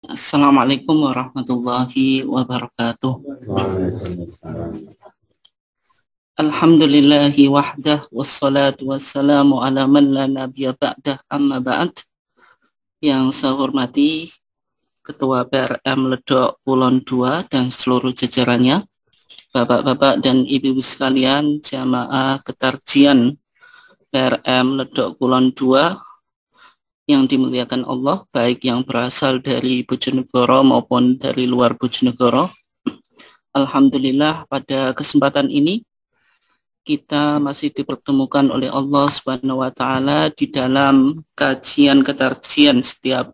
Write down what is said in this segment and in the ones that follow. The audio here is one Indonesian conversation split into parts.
Assalamualaikum warahmatullahi wabarakatuh. Alhamdulillahi wahdah wassalatu wassalamu ala man la nabiyya ba'dah amma ba'd. Yang saya hormati Ketua PRM Ledok Kulon 2 dan seluruh jajarannya, Bapak-bapak dan ibu-ibu sekalian, jamaah ketarjian PRM Ledok Kulon 2 yang dimuliakan Allah, baik yang berasal dari Bojonegoro maupun dari luar Bojonegoro. Alhamdulillah pada kesempatan ini kita masih dipertemukan oleh Allah Subhanahu wa taala di dalam kajian ketarjian setiap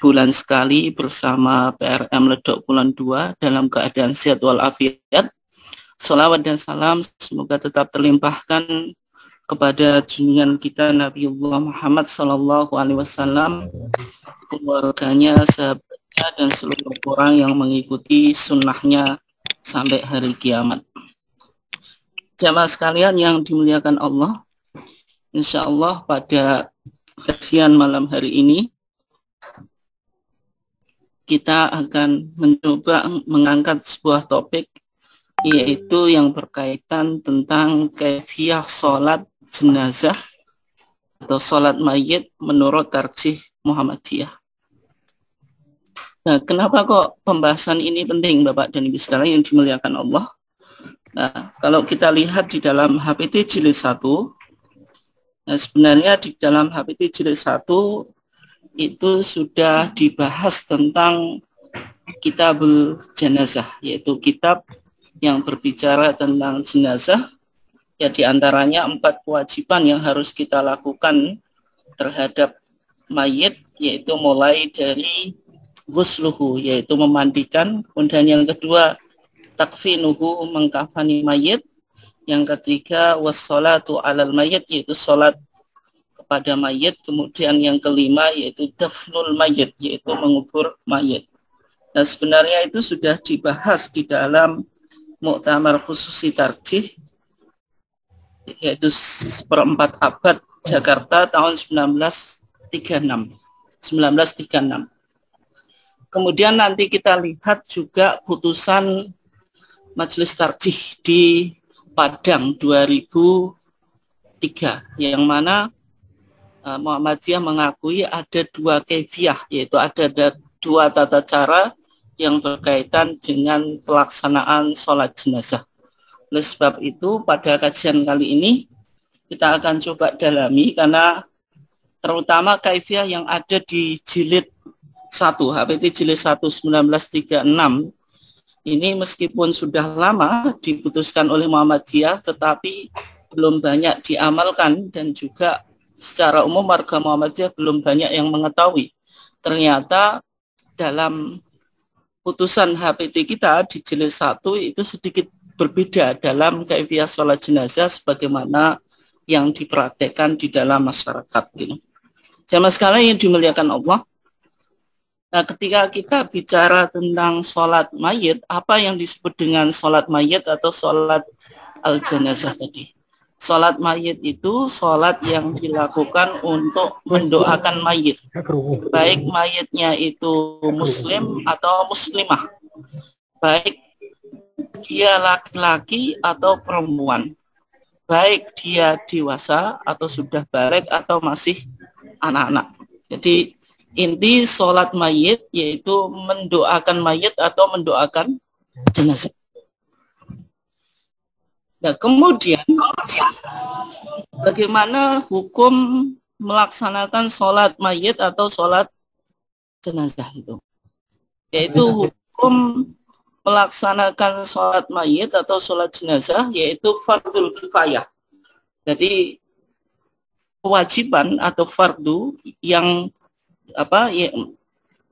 bulan sekali bersama PRM Ledok Kulon 2 dalam keadaan sehat walafiat. Shalawat dan salam semoga tetap terlimpahkan kepada junjungan kita Nabiullah Muhammad Sallallahu Alaihi Wasallam, keluarganya, sahabatnya, dan seluruh orang yang mengikuti sunnahnya sampai hari kiamat. Jamaah sekalian yang dimuliakan Allah, insya Allah pada kajian malam hari ini kita akan mencoba mengangkat sebuah topik, yaitu yang berkaitan tentang kaifiyah sholat jenazah atau sholat mayit menurut tarjih Muhammadiyah. Nah, kenapa kok pembahasan ini penting, Bapak dan Ibu sekalian yang dimuliakan Allah? Nah, kalau kita lihat di dalam HPT Jilid 1, nah sebenarnya di dalam HPT Jilid 1 itu sudah dibahas tentang kitabul jenazah, yaitu kitab yang berbicara tentang jenazah. Ya, diantaranya 4 kewajiban yang harus kita lakukan terhadap mayit, yaitu mulai dari ghusluhu, yaitu memandikan, kemudian yang kedua takfinuhu, mengkafani mayit, yang ketiga wassalatu alal mayit, yaitu sholat kepada mayit, kemudian yang kelima yaitu dafnul mayit, yaitu mengubur mayit. Nah, sebenarnya itu sudah dibahas di dalam Muktamar Khususi Tarjih, yaitu seperempat abad Jakarta tahun 1936. Kemudian nanti kita lihat juga putusan Majelis Tarjih di Padang 2003, yang mana Muhammadiyah mengakui ada 2 kaifiyah, yaitu ada 2 tata cara yang berkaitan dengan pelaksanaan sholat jenazah. Oleh sebab itu pada kajian kali ini kita akan coba dalami, karena terutama kaifiyah yang ada di jilid 1, HPT jilid 1 1936 ini meskipun sudah lama diputuskan oleh Muhammadiyah, tetapi belum banyak diamalkan, dan juga secara umum warga Muhammadiyah belum banyak yang mengetahui. Ternyata dalam putusan HPT kita di jilid 1 itu sedikit berbeda dalam kaifiyah sholat jenazah sebagaimana yang dipraktekkan di dalam masyarakat. Jamaah sekalian yang dimuliakan Allah, nah ketika kita bicara tentang sholat mayit, apa yang disebut dengan sholat mayit atau sholat al-jenazah tadi? Sholat mayit itu sholat yang dilakukan untuk mendoakan mayit, baik mayitnya itu muslim atau muslimah, baik dia laki-laki atau perempuan, baik dia dewasa atau sudah balik atau masih anak-anak. Jadi inti sholat mayit yaitu mendoakan mayit atau mendoakan jenazah. Nah, kemudian bagaimana hukum melaksanakan sholat mayit atau sholat jenazah itu? Yaitu hukum melaksanakan sholat mayit atau sholat jenazah yaitu fardul kifayah. Jadi kewajiban atau fardu yang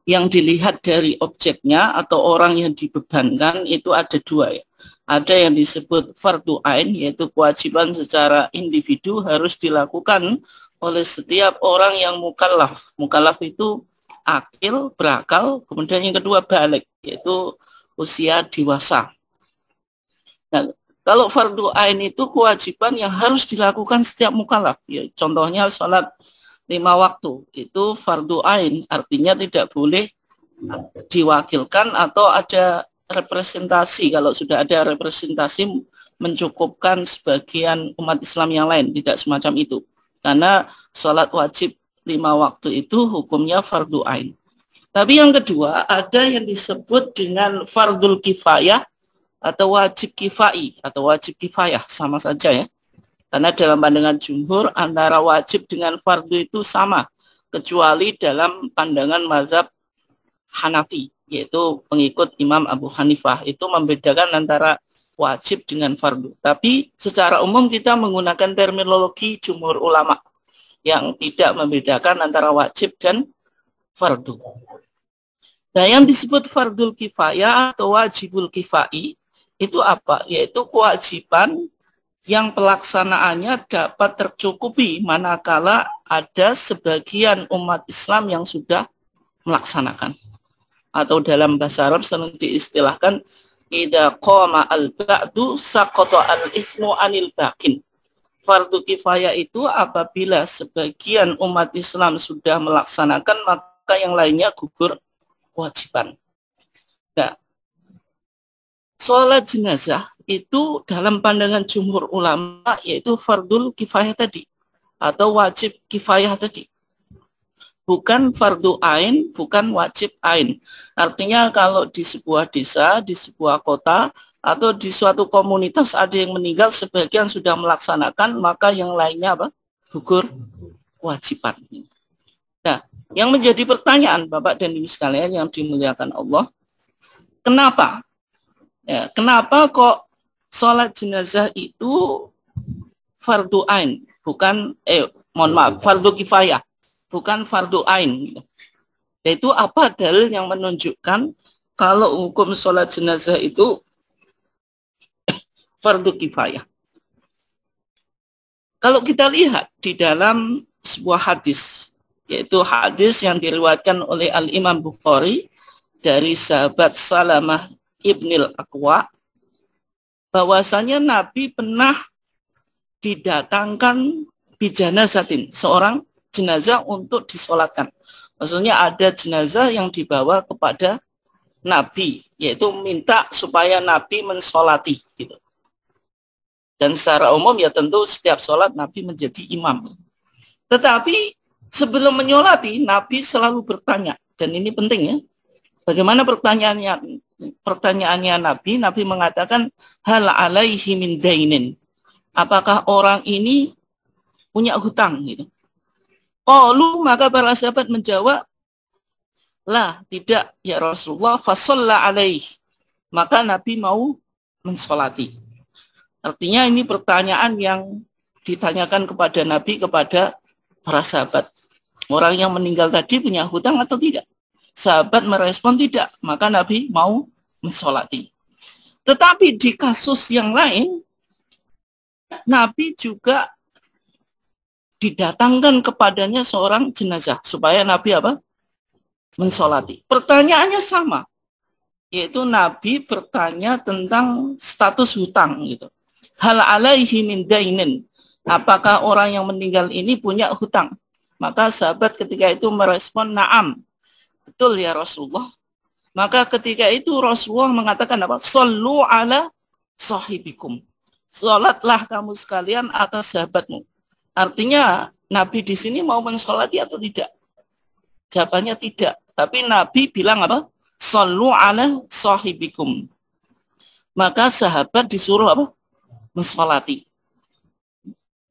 yang dilihat dari objeknya atau orang yang dibebankan itu ada 2 ya. Ada yang disebut fardu ain, yaitu kewajiban secara individu harus dilakukan oleh setiap orang yang mukallaf. Mukallaf itu akil, berakal, kemudian yang kedua balik, yaitu usia dewasa. Nah, kalau fardu ain itu kewajiban yang harus dilakukan setiap mukallaf. Ya, contohnya sholat 5 waktu itu fardu ain, artinya tidak boleh diwakilkan atau ada representasi. Kalau sudah ada representasi mencukupkan sebagian umat Islam yang lain, tidak semacam itu. Karena sholat wajib 5 waktu itu hukumnya fardu ain. Tapi yang kedua, ada yang disebut dengan fardul kifayah atau wajib kifai atau wajib kifayah, sama saja ya. Karena dalam pandangan jumhur antara wajib dengan fardu itu sama, kecuali dalam pandangan mazhab Hanafi, yaitu pengikut Imam Abu Hanifah, itu membedakan antara wajib dengan fardu. Tapi secara umum kita menggunakan terminologi jumhur ulama yang tidak membedakan antara wajib dan fardu. Nah, yang disebut fardul kifayah atau wajibul kifai itu apa? Yaitu kewajiban yang pelaksanaannya dapat tercukupi manakala ada sebagian umat Islam yang sudah melaksanakan. Atau dalam bahasa Arab sering diistilahkan idza qama al-ba'du saqata al-ithmu anil baqin. Fardu kifayah itu apabila sebagian umat Islam sudah melaksanakan, maka yang lainnya gugur kewajiban. Nah, sholat jenazah itu dalam pandangan jumhur ulama yaitu fardul kifayah tadi atau wajib kifayah tadi. Bukan fardu ain, bukan wajib ain. Artinya kalau di sebuah desa, di sebuah kota, atau di suatu komunitas ada yang meninggal, sebagian sudah melaksanakan, maka yang lainnya apa? Gugur kewajiban. Nah, yang menjadi pertanyaan Bapak dan Ibu sekalian yang dimuliakan Allah, kenapa? Ya, kenapa kok sholat jenazah itu fardu ain, bukan, fardu kifayah, bukan fardu ain. Yaitu apa dalil yang menunjukkan kalau hukum sholat jenazah itu fardu kifayah. Kalau kita lihat di dalam sebuah hadis, yaitu hadis yang diriwayatkan oleh Al-Imam Bukhari dari sahabat Salamah Ibnil Aqwa, bahwasanya Nabi pernah didatangkan bijanazatin, seorang jenazah untuk disolatkan. Maksudnya ada jenazah yang dibawa kepada Nabi, yaitu minta supaya Nabi mensolati gitu. Dan secara umum ya tentu setiap sholat Nabi menjadi imam. Tetapi sebelum menyolati Nabi selalu bertanya, dan ini penting ya. Bagaimana pertanyaannya Nabi? Nabi mengatakan hal alaihi min dainin. Apakah orang ini punya hutang gitu? Qalu, maka para sahabat menjawab, lah, tidak ya Rasulullah, fasalla alaih. Maka Nabi mau mensolati. Artinya ini pertanyaan yang ditanyakan kepada Nabi, kepada para sahabat. Orang yang meninggal tadi punya hutang atau tidak? Sahabat merespon tidak, maka Nabi mau mensolati. Tetapi di kasus yang lain, Nabi juga didatangkan kepadanya seorang jenazah supaya Nabi apa? Mensolati. Pertanyaannya sama, yaitu Nabi bertanya tentang status hutang gitu. Hal alaihi min dainin. Apakah orang yang meninggal ini punya hutang? Maka sahabat ketika itu merespon na'am. Betul ya Rasulullah. Maka ketika itu Rasulullah mengatakan apa? Sallu ala sahibikum. Salatlah kamu sekalian atas sahabatmu. Artinya Nabi di sini mau mensolati atau tidak? Jawabannya tidak. Tapi Nabi bilang apa? Sallu ala sahibikum. Maka sahabat disuruh apa? Mensolati.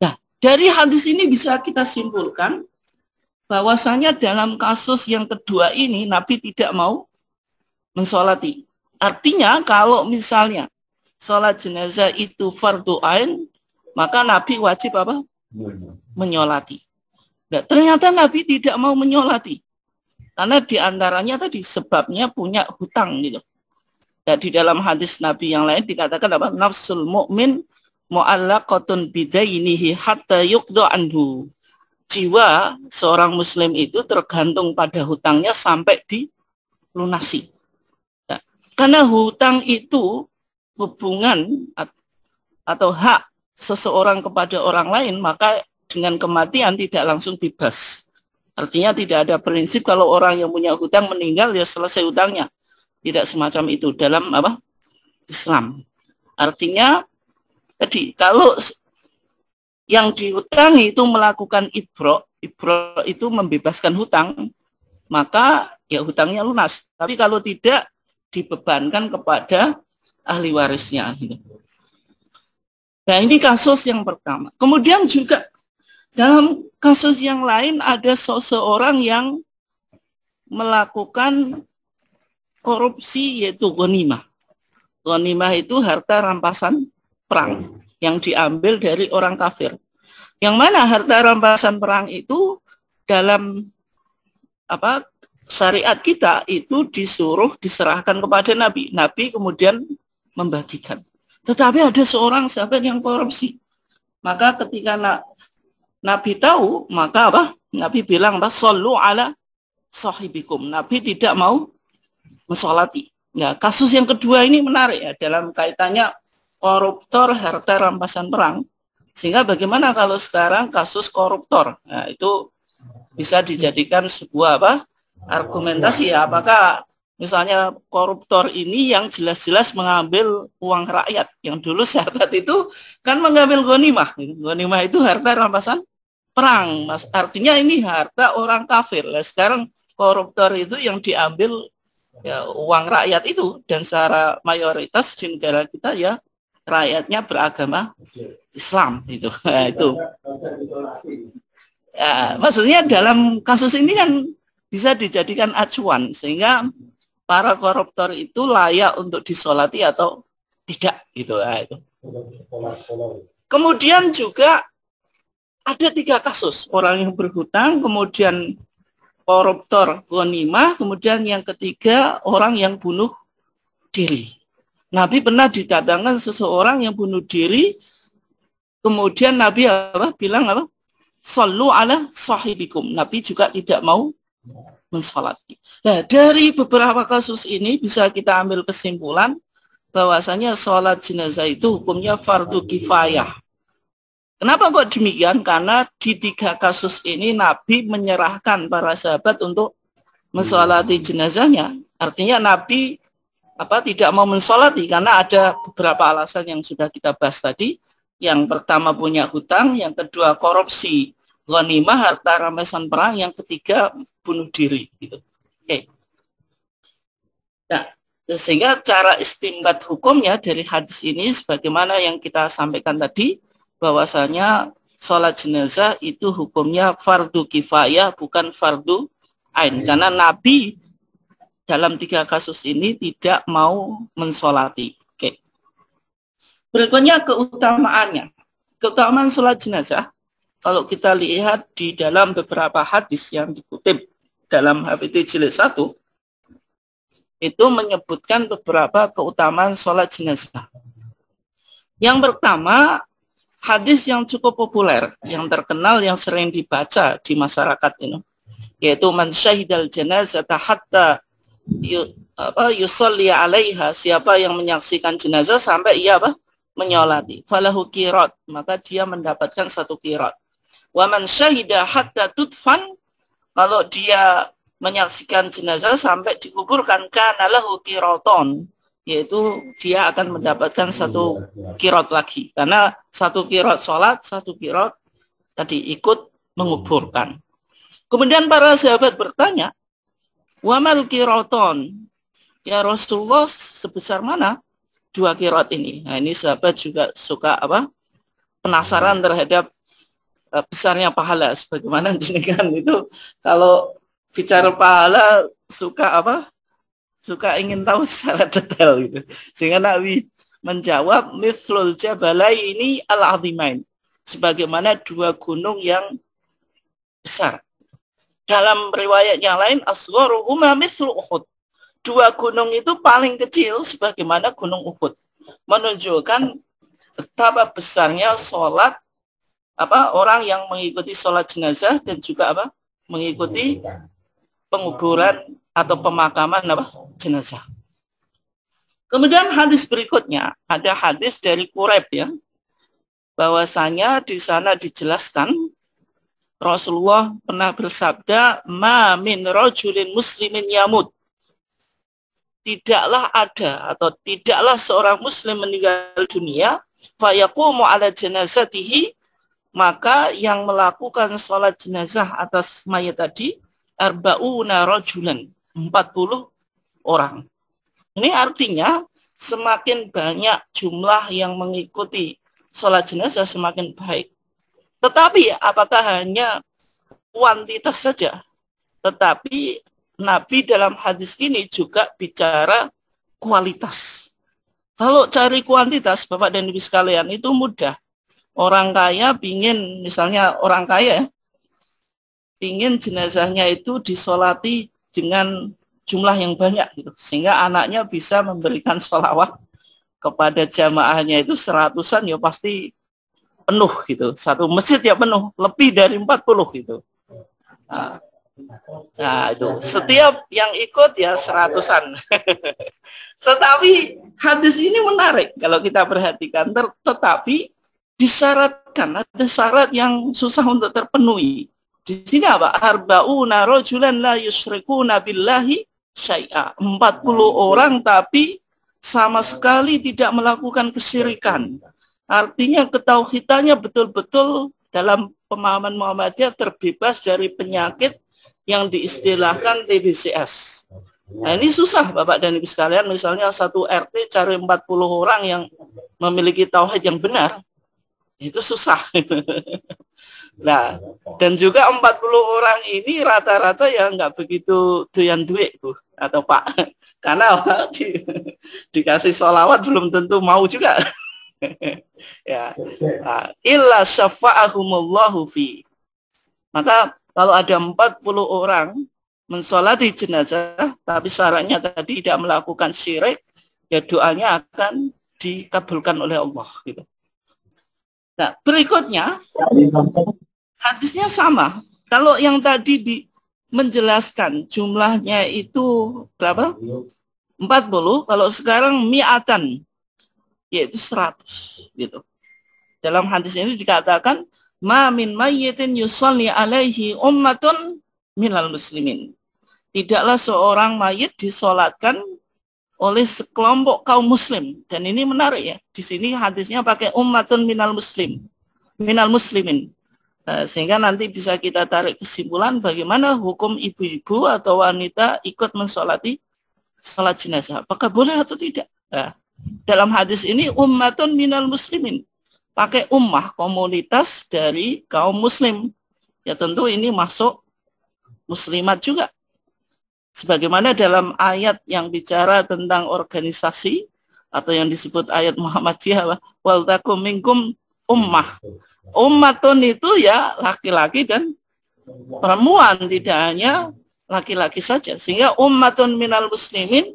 Nah, dari hadis ini bisa kita simpulkan bahwasanya dalam kasus yang kedua ini Nabi tidak mau mensolati. Artinya kalau misalnya sholat jenazah itu fardu ain, maka Nabi wajib apa? Menyolati. Nah, ternyata Nabi tidak mau menyolati. Karena diantaranya tadi sebabnya punya hutang gitu. Dan di dalam hadis Nabi yang lain dikatakan apa? Nafsul mu'min mu'allaqatun bidainihi hatta yuqda anhu. Jiwa seorang muslim itu tergantung pada hutangnya sampai dilunasi. Nah, karena hutang itu hubungan atau hak seseorang kepada orang lain, maka dengan kematian tidak langsung bebas. Artinya tidak ada prinsip kalau orang yang punya hutang meninggal ya selesai hutangnya. Tidak semacam itu dalam apa? Islam. Artinya tadi kalau yang dihutangi itu melakukan ibro itu membebaskan hutang, maka ya hutangnya lunas. Tapi kalau tidak, dibebankan kepada ahli warisnya. Nah, ini kasus yang pertama. Kemudian juga dalam kasus yang lain ada seseorang yang melakukan korupsi, yaitu ghanimah. Ghanimah itu harta rampasan perang yang diambil dari orang kafir. Yang mana harta rampasan perang itu dalam apa syariat kita itu disuruh diserahkan kepada Nabi. Nabi kemudian membagikan. Tetapi ada seorang sahabat yang korupsi. Maka ketika Nabi tahu, maka apa? Nabi bilang, "Shollu ala sahibikum." Nabi tidak mau mensolati. Ya, kasus yang kedua ini menarik ya dalam kaitannya koruptor harta rampasan perang. Sehingga bagaimana kalau sekarang kasus koruptor? Nah, itu bisa dijadikan sebuah apa? Argumentasi ya, apakah misalnya koruptor ini yang jelas-jelas mengambil uang rakyat, yang dulu sahabat itu kan mengambil ghanimah. Ghanimah itu harta rampasan perang, Mas. Artinya ini harta orang kafir. Nah, sekarang koruptor itu yang diambil ya, uang rakyat itu, dan secara mayoritas di negara kita ya rakyatnya beragama Islam itu. Nah, itu. Ya, maksudnya dalam kasus ini kan bisa dijadikan acuan sehingga para koruptor itu layak untuk disolati atau tidak gitu. Nah, itu. Kemudian juga ada 3 kasus orang yang berhutang, kemudian koruptor ghanimah, kemudian yang ketiga orang yang bunuh diri. Nabi pernah didatangkan seseorang yang bunuh diri, kemudian Nabi apa bilang apa? Shollu ala sahibikum. Nabi juga tidak mau mensolati. Nah, dari beberapa kasus ini bisa kita ambil kesimpulan bahwasanya sholat jenazah itu hukumnya fardu kifayah. Kenapa kok demikian? Karena di 3 kasus ini Nabi menyerahkan para sahabat untuk mensolati jenazahnya. Artinya Nabi tidak mau mensolati karena ada beberapa alasan yang sudah kita bahas tadi. Yang pertama punya hutang, yang kedua korupsi ghanimah harta rampasan perang, yang ketiga bunuh diri gitu. Oke. Nah, sehingga cara istinbat hukumnya dari hadis ini sebagaimana yang kita sampaikan tadi, bahwasanya sholat jenazah itu hukumnya fardu kifayah bukan fardu ain, karena Nabi dalam 3 kasus ini tidak mau mensolati. Oke. Berikutnya keutamaannya. Keutamaan sholat jenazah, kalau kita lihat di dalam beberapa hadis yang dikutip dalam HPT jilid 1, itu menyebutkan beberapa keutamaan sholat jenazah. Yang pertama, hadis yang cukup populer, yang terkenal, yang sering dibaca di masyarakat ini, yaitu man syahidal janazata hatta yusolli alaiha, siapa yang menyaksikan jenazah sampai ia menyolati, falahu qirat, maka dia mendapatkan 1 qirat. Wa man syahida hatta tudfan, kalau dia menyaksikan jenazah sampai dikuburkan, kana lahu qiraton, yaitu dia akan mendapatkan 1 qirat lagi, karena 1 qirat sholat, 1 qirat tadi ikut menguburkan. Kemudian para sahabat bertanya, wa mal qiraton, ya Rasulullah, sebesar mana 2 qirat ini? Nah, ini sahabat juga suka penasaran terhadap besarnya pahala, sebagaimana jenengan itu kalau bicara pahala suka ingin tahu secara detail gitu. Sehingga Nabi menjawab mithlul jabalai ini al-azimain, sebagaimana 2 gunung yang besar. Dalam riwayat yang lain asgharuhuma mithlu Uhud, 2 gunung itu paling kecil sebagaimana gunung Uhud, menunjukkan betapa besarnya sholat orang yang mengikuti sholat jenazah dan juga mengikuti penguburan atau pemakaman jenazah. Kemudian hadis berikutnya ada hadis dari Quraib ya, bahwasanya di sana dijelaskan Rasulullah pernah bersabda, "Ma min rajulin muslimin yamut." Tidaklah ada atau tidaklah seorang muslim meninggal dunia, fayaqumu ala janazatihi, maka yang melakukan sholat jenazah atas mayat tadi, arba'una rajulan, 40 orang. Ini artinya semakin banyak jumlah yang mengikuti sholat jenazah semakin baik. Tetapi apakah hanya kuantitas saja? Tetapi Nabi dalam hadis ini juga bicara kualitas. Kalau cari kuantitas, Bapak dan Ibu sekalian, itu mudah. Orang kaya pingin, misalnya orang kaya, pingin jenazahnya itu disolati dengan jumlah yang banyak, gitu. Sehingga anaknya bisa memberikan sholawat kepada jamaahnya itu 100-an, ya pasti penuh gitu. Satu masjid ya penuh, lebih dari 40 gitu. Nah itu setiap yang ikut ya 100-an. Tetapi hadis ini menarik kalau kita perhatikan, tetapi disyaratkan, ada syarat yang susah untuk terpenuhi. Di sini apa? Arba'una rajulan la yusyrikuna billahi syai'a. 40 orang tapi sama sekali tidak melakukan kesyirikan. Artinya ketauhidannya betul-betul dalam pemahaman Muhammadiyah terbebas dari penyakit yang diistilahkan TBCS. Nah ini susah Bapak dan Ibu sekalian, misalnya satu RT cari 40 orang yang memiliki tauhid yang benar, itu susah. Nah, dan juga 40 orang ini rata-rata ya nggak begitu doyan duit Bu atau Pak, karena dikasih sholawat belum tentu mau juga. Ya, illa syafa'ahumullahu fi. Maka kalau ada 40 orang mensolati jenazah, tapi syaratnya tadi tidak melakukan syirik, ya doanya akan dikabulkan oleh Allah. Gitu. Nah, berikutnya, hadisnya sama. Kalau yang tadi menjelaskan jumlahnya itu berapa? 40, kalau sekarang mi'atan, yaitu 100 gitu. Dalam hadis ini dikatakan ma min mayyitin yusalli alaihi ummatun minal muslimin. Tidaklah seorang mayit disolatkan oleh sekelompok kaum muslim. Dan ini menarik ya. Di sini hadisnya pakai ummatun minal muslimin. Sehingga nanti bisa kita tarik kesimpulan bagaimana hukum ibu-ibu atau wanita ikut mensolati salat jenazah. Apakah boleh atau tidak? Nah, dalam hadis ini ummatun minal muslimin, pakai ummah, komunitas dari kaum muslim. Ya tentu ini masuk muslimat juga. Sebagaimana dalam ayat yang bicara tentang organisasi atau yang disebut ayat Muhammadiyah, wal takum minkum ummah. Ummatun itu ya laki-laki dan perempuan, tidak hanya laki-laki saja. Sehingga ummatun minal muslimin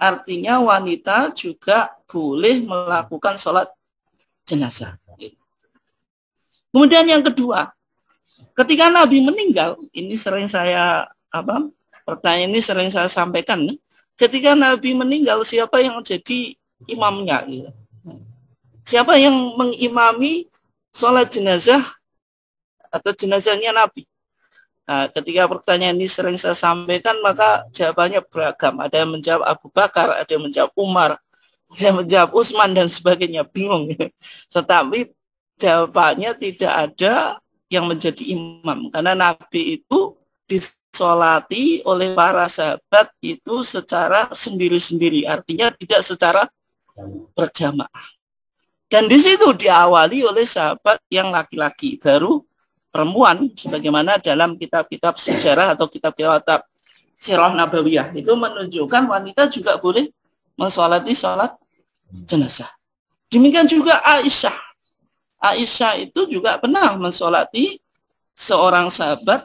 artinya wanita juga boleh melakukan sholat jenazah. Kemudian yang kedua, ketika Nabi meninggal, ini sering saya pertanyaan ini sering saya sampaikan. Ketika Nabi meninggal, siapa yang jadi imamnya? Siapa yang mengimami sholat jenazah atau jenazahnya Nabi? Nah, ketika pertanyaan ini sering saya sampaikan, maka jawabannya beragam. Ada yang menjawab Abu Bakar, ada yang menjawab Umar, ada yang menjawab Utsman dan sebagainya. Bingung. Tetapi jawabannya tidak ada yang menjadi imam. Karena Nabi itu disolati oleh para sahabat itu secara sendiri-sendiri. Artinya tidak secara berjamaah. Dan di situ diawali oleh sahabat yang laki-laki. Baru perempuan, sebagaimana dalam kitab-kitab sejarah atau kitab-kitab sirah nabawiyah itu menunjukkan wanita juga boleh mensolati sholat jenazah. Demikian juga Aisyah. Aisyah itu juga pernah mensolati seorang sahabat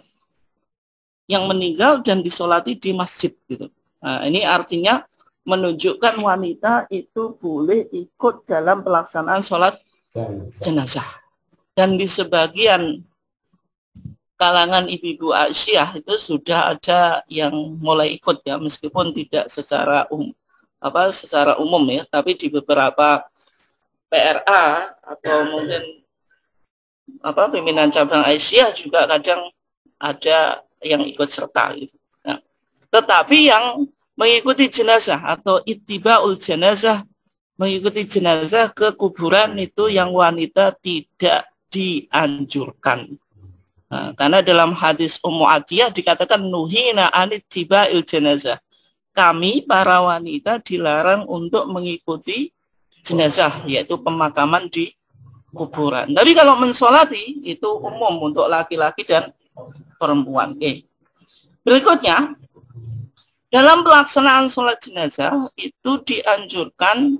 yang meninggal dan disolati di masjid. Gitu. Nah, ini artinya menunjukkan wanita itu boleh ikut dalam pelaksanaan sholat jenazah. Dan di sebagian kalangan ibu-ibu Aisyah itu sudah ada yang mulai ikut ya, meskipun tidak secara secara umum ya, tapi di beberapa PRA atau mungkin pimpinan cabang Aisyah juga kadang ada yang ikut serta gitu. Nah, tetapi yang mengikuti jenazah atau ittiba'ul jenazah, mengikuti jenazah ke kuburan itu yang wanita tidak dianjurkan. Nah, karena dalam hadis Ummu Atiyah dikatakan nuhina anittiba'il jenazah. Kami para wanita dilarang untuk mengikuti jenazah, yaitu pemakaman di kuburan. Tapi kalau mensolati itu umum untuk laki-laki dan perempuan. Oke. Berikutnya, dalam pelaksanaan sholat jenazah itu dianjurkan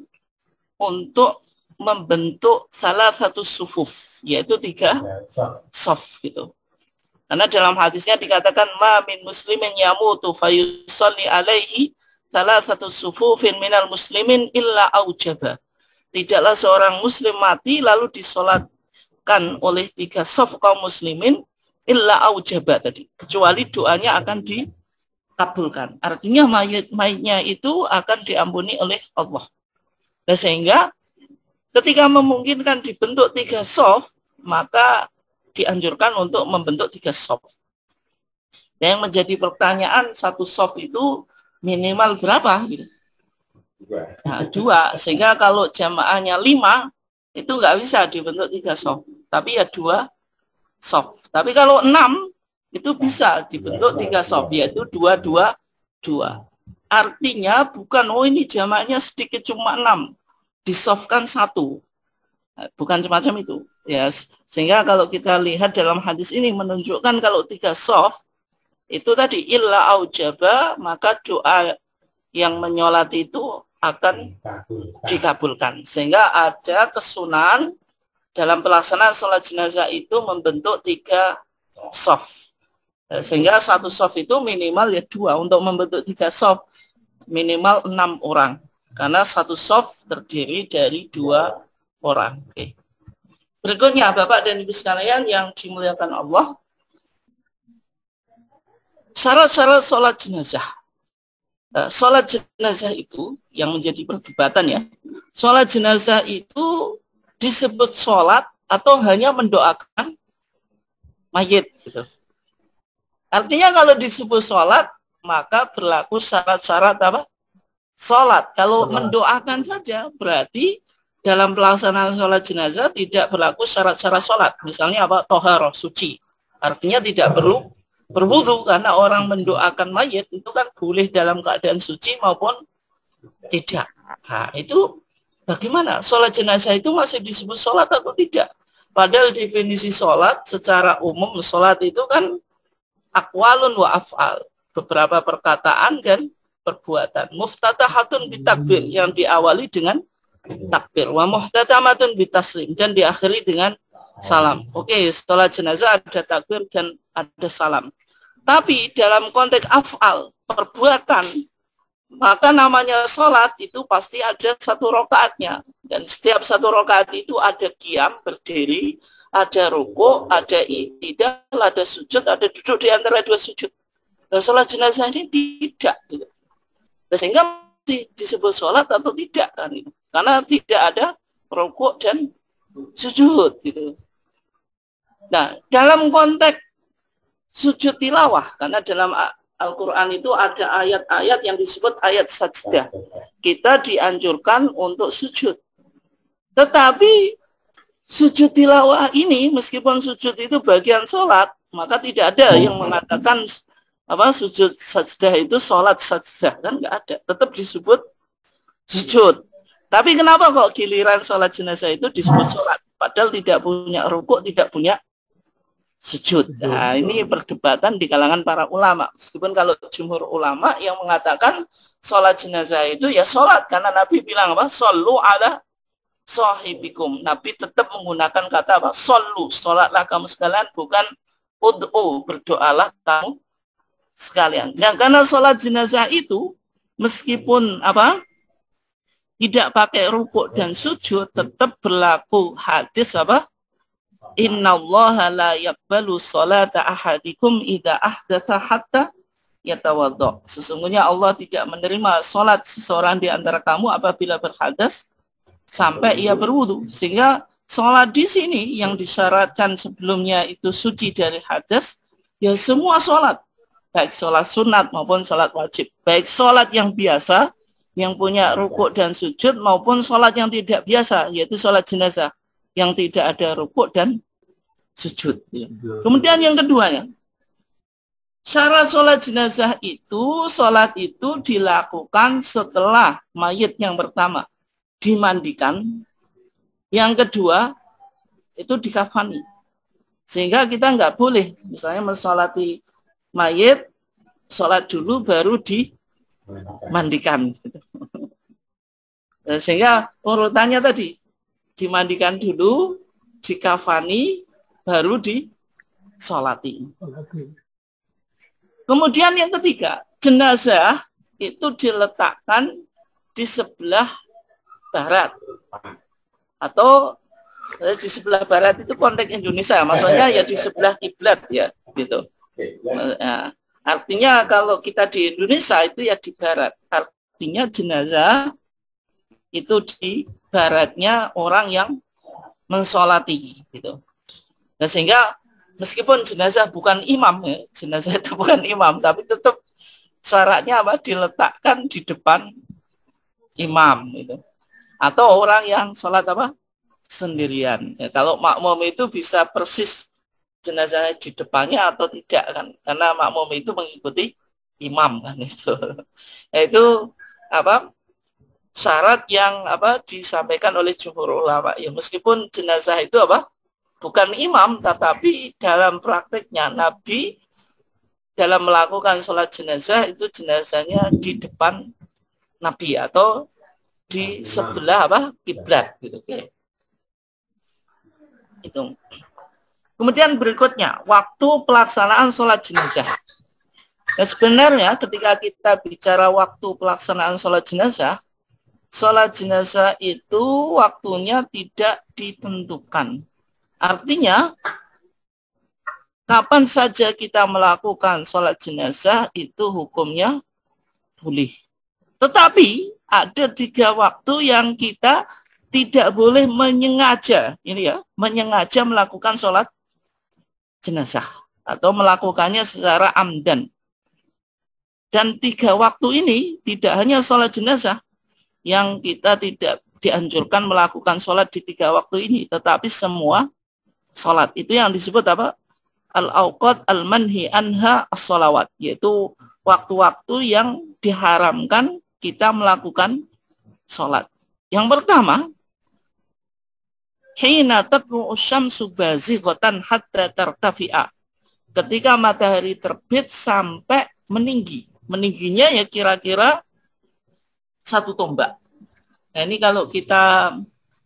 untuk membentuk salah satu sufuf, yaitu 3 saf gitu. Karena dalam hadisnya dikatakan ma min muslimin yamutu fayusalli alaihi salah satu sufufin minal muslimin illa aujaba. Tidaklah seorang muslim mati lalu disolatkan oleh 3 saf kaum muslimin illa aujaba tadi, kecuali doanya akan dikabulkan. Artinya mayitnya itu akan diampuni oleh Allah. Dan sehingga ketika memungkinkan dibentuk 3 saf, maka dianjurkan untuk membentuk 3 saf. Yang menjadi pertanyaan, 1 saf itu minimal berapa? Gitu. Nah, 2, sehingga kalau jamaahnya 5 itu nggak bisa dibentuk 3 saf, tapi ya 2 saf. Tapi kalau 6 itu bisa dibentuk 3 saf, yaitu 2-2-2. Artinya bukan ini jamaahnya sedikit cuma 6, disofkan 1. Bukan semacam itu. Ya, sehingga kalau kita lihat dalam hadis ini menunjukkan kalau 3 saf itu tadi illa aujaba, maka doa yang menyolati itu akan dikabulkan. Sehingga ada kesunahan dalam pelaksanaan sholat jenazah itu membentuk 3 saf. Sehingga 1 saf itu minimal ya 2. Untuk membentuk 3 saf minimal 6 orang. Karena 1 saf terdiri dari 2 orang. Oke. Berikutnya Bapak dan Ibu sekalian yang dimuliakan Allah, syarat-syarat sholat jenazah. Sholat jenazah itu yang menjadi perdebatan ya. Sholat jenazah itu disebut sholat atau hanya mendoakan mayit gitu. Artinya kalau disebut sholat maka berlaku syarat-syarat apa? Sholat. Kalau mendoakan saja berarti dalam pelaksanaan sholat jenazah tidak berlaku syarat-syarat sholat. Misalnya apa? Toharoh, suci. Artinya tidak perlu berwudu, karena orang mendoakan mayit itu kan boleh dalam keadaan suci maupun tidak. Nah, itu bagaimana? Sholat jenazah itu masih disebut sholat atau tidak? Padahal definisi sholat secara umum, sholat itu kan aqwalun wa af'al, beberapa perkataan dan perbuatan. Muftatahatun bitakbir, yang diawali dengan takbir, wa muhtatamatun bitaslim, dan diakhiri dengan salam. Oke, sholat jenazah ada takbir dan ada salam. Tapi dalam konteks af'al, perbuatan, maka namanya sholat itu pasti ada 1 rakaatnya. Dan setiap 1 rakaat itu ada qiyam, berdiri, ada rukuk, ada i'tidal, ada sujud, ada duduk di antara 2 sujud. Dan sholat jenazah ini tidak. Dan sehingga disebut sholat atau tidak kan itu. Karena tidak ada rukuk dan sujud gitu. Nah, dalam konteks sujud tilawah, karena dalam Al-Quran itu ada ayat-ayat yang disebut ayat sajdah. Kita dianjurkan untuk sujud. Tetapi sujud tilawah ini, meskipun sujud itu bagian sholat, maka tidak ada yang mengatakan sujud sajdah itu sholat sajdah, kan nggak ada. Tetap disebut sujud. Tapi kenapa kok giliran sholat jenazah itu disebut sholat? Padahal tidak punya rukuk, tidak punya sujud. Nah, ini perdebatan di kalangan para ulama. Meskipun kalau jumhur ulama yang mengatakan sholat jenazah itu ya sholat. Karena Nabi bilang apa? Shollu ala sahibikum. Nabi tetap menggunakan kata apa? Shollu. Sholatlah kamu sekalian, bukan ud'u. Berdoalah kamu sekalian. Dan karena sholat jenazah itu meskipun tidak pakai rukuk dan sujud, tetap berlaku hadis apa? Innallaha la yaqbalu sholata ahadikum idza ahdatsa hatta yatawaddo. Sesungguhnya Allah tidak menerima sholat seseorang di antara kamu apabila berhadas sampai ia berwudu. Sehingga sholat di sini yang disyaratkan sebelumnya itu suci dari hadas, ya semua sholat, baik sholat sunat maupun sholat wajib, baik sholat yang biasa, yang punya rukuk dan sujud, maupun sholat yang tidak biasa, yaitu sholat jenazah, yang tidak ada rukuk dan sujud. Kemudian yang keduanya, syarat sholat jenazah itu, sholat itu dilakukan setelah mayit yang pertama dimandikan, yang kedua itu dikafani. Sehingga kita nggak boleh misalnya mensolati mayit, sholat dulu baru dimandikan. Sehingga urutannya tadi, dimandikan dulu, dikafani, baru disolati. Kemudian yang ketiga, jenazah itu diletakkan di sebelah barat. Atau di sebelah barat itu konteks Indonesia, maksudnya ya di sebelah kiblat ya, gitu. Nah, artinya kalau kita di Indonesia itu ya di barat. Artinya jenazah itu di baratnya orang yang mensolati, gitu. Nah, sehingga meskipun jenazah bukan imam, ya, jenazah itu bukan imam, tapi tetap syaratnya apa? Diletakkan di depan imam, gitu. Atau orang yang sholat apa? Sendirian. Ya, kalau makmum itu bisa persis jenazahnya di depannya atau tidak kan? Karena makmum itu mengikuti imam kan itu. Ya, itu apa? Syarat yang apa disampaikan oleh jumhur ulama. Ya, meskipun jenazah itu apa? Bukan imam, tetapi dalam prakteknya Nabi dalam melakukan sholat jenazah itu jenazahnya di depan Nabi atau di sebelah apa kiblat gitu. Okay. Itu. Kemudian berikutnya waktu pelaksanaan sholat jenazah. Nah, sebenarnya ketika kita bicara waktu pelaksanaan sholat jenazah itu waktunya tidak ditentukan. Artinya kapan saja kita melakukan sholat jenazah itu hukumnya boleh. Tetapi ada 3 waktu yang kita tidak boleh menyengaja, ini ya, menyengaja melakukan sholat jenazah atau melakukannya secara amdan. Dan 3 waktu ini tidak hanya sholat jenazah yang kita tidak dianjurkan melakukan sholat di 3 waktu ini, tetapi semua sholat. Itu yang disebut apa? Al-awqat al-manhi anha as-sholawat, yaitu waktu-waktu yang diharamkan kita melakukan sholat. Yang pertama, hina tatlu'u syamsu bazighatan hatta tartafi'a. Ketika matahari terbit sampai meninggi. Meningginya ya kira-kira 1 tombak. Nah, ini kalau kita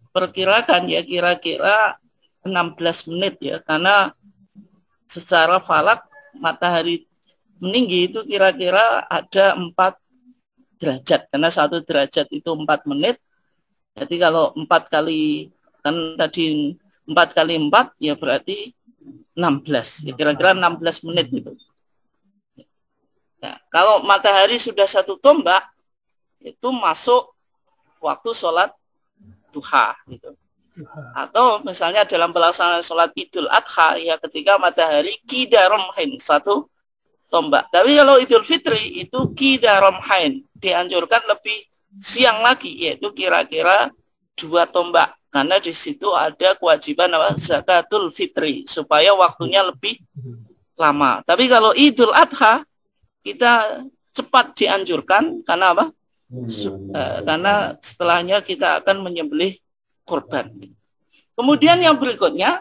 perkirakan ya kira-kira 16 menit ya, karena secara falak matahari meninggi itu kira-kira ada 4 derajat, karena 1 derajat itu 4 menit. Jadi kalau 4 kali, kan tadi 4 kali 4 ya berarti 16, ya kira-kira 16 menit gitu. Nah, kalau matahari sudah 1 tombak itu masuk waktu sholat duha gitu. Atau misalnya dalam pelaksanaan sholat Idul Adha ya ketika matahari kidaromhain 1 tombak. Tapi kalau Idul Fitri itu kidaromhain, dianjurkan lebih siang lagi, yaitu kira-kira 2 tombak. Karena di situ ada kewajiban apa? Zakatul Fitri, supaya waktunya lebih lama. Tapi kalau Idul Adha kita cepat dianjurkan karena apa? Karena setelahnya kita akan menyembelih kurban. Kemudian yang berikutnya,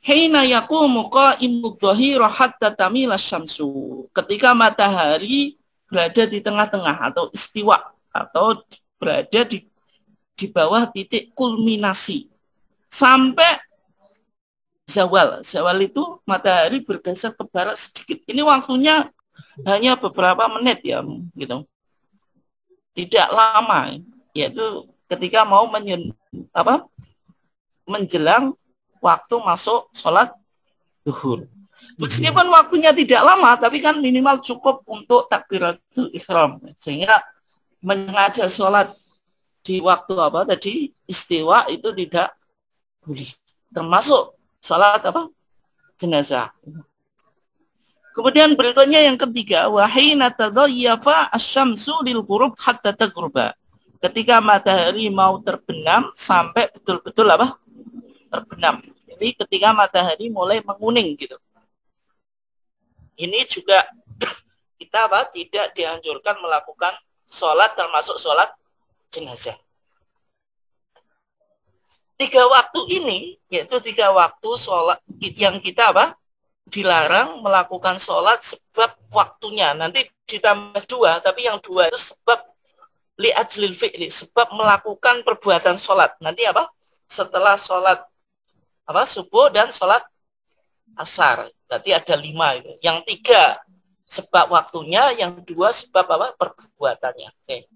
hina yaqumu qa'imu dhahira hatta tamila syamsu. Ketika matahari berada di tengah-tengah atau istiwa atau berada di bawah titik kulminasi sampai zawal. Zawal itu matahari bergeser ke barat sedikit. Ini waktunya hanya beberapa menit ya, gitu. Tidak lama, yaitu ketika mau menjelang waktu masuk sholat zuhur. Meskipun waktunya tidak lama, tapi kan minimal cukup untuk takbiratul ihram. Sehingga menyengaja sholat di waktu istiwa itu tidak boleh. Termasuk sholat apa? Jenazah. Kemudian berikutnya yang ketiga, wahina tadayyafa asy-syamsu lil ghurub hatta taghruba. Ketika matahari mau terbenam sampai betul-betul apa? Terbenam. Jadi ketika matahari mulai menguning gitu. Ini juga kita apa? Tidak dianjurkan melakukan sholat termasuk sholat jenazah. 3 waktu ini, yaitu 3 waktu sholat yang kita apa? Dilarang melakukan sholat sebab waktunya. Nanti ditambah 2, tapi yang 2 itu sebab li'ajlil fi'li, sebab melakukan perbuatan sholat. Nanti apa? Setelah sholat apa? Subuh dan sholat asar. Berarti ada 5 itu. Yang 3 sebab waktunya, yang 2 sebab apa? Perbuatannya. Oke.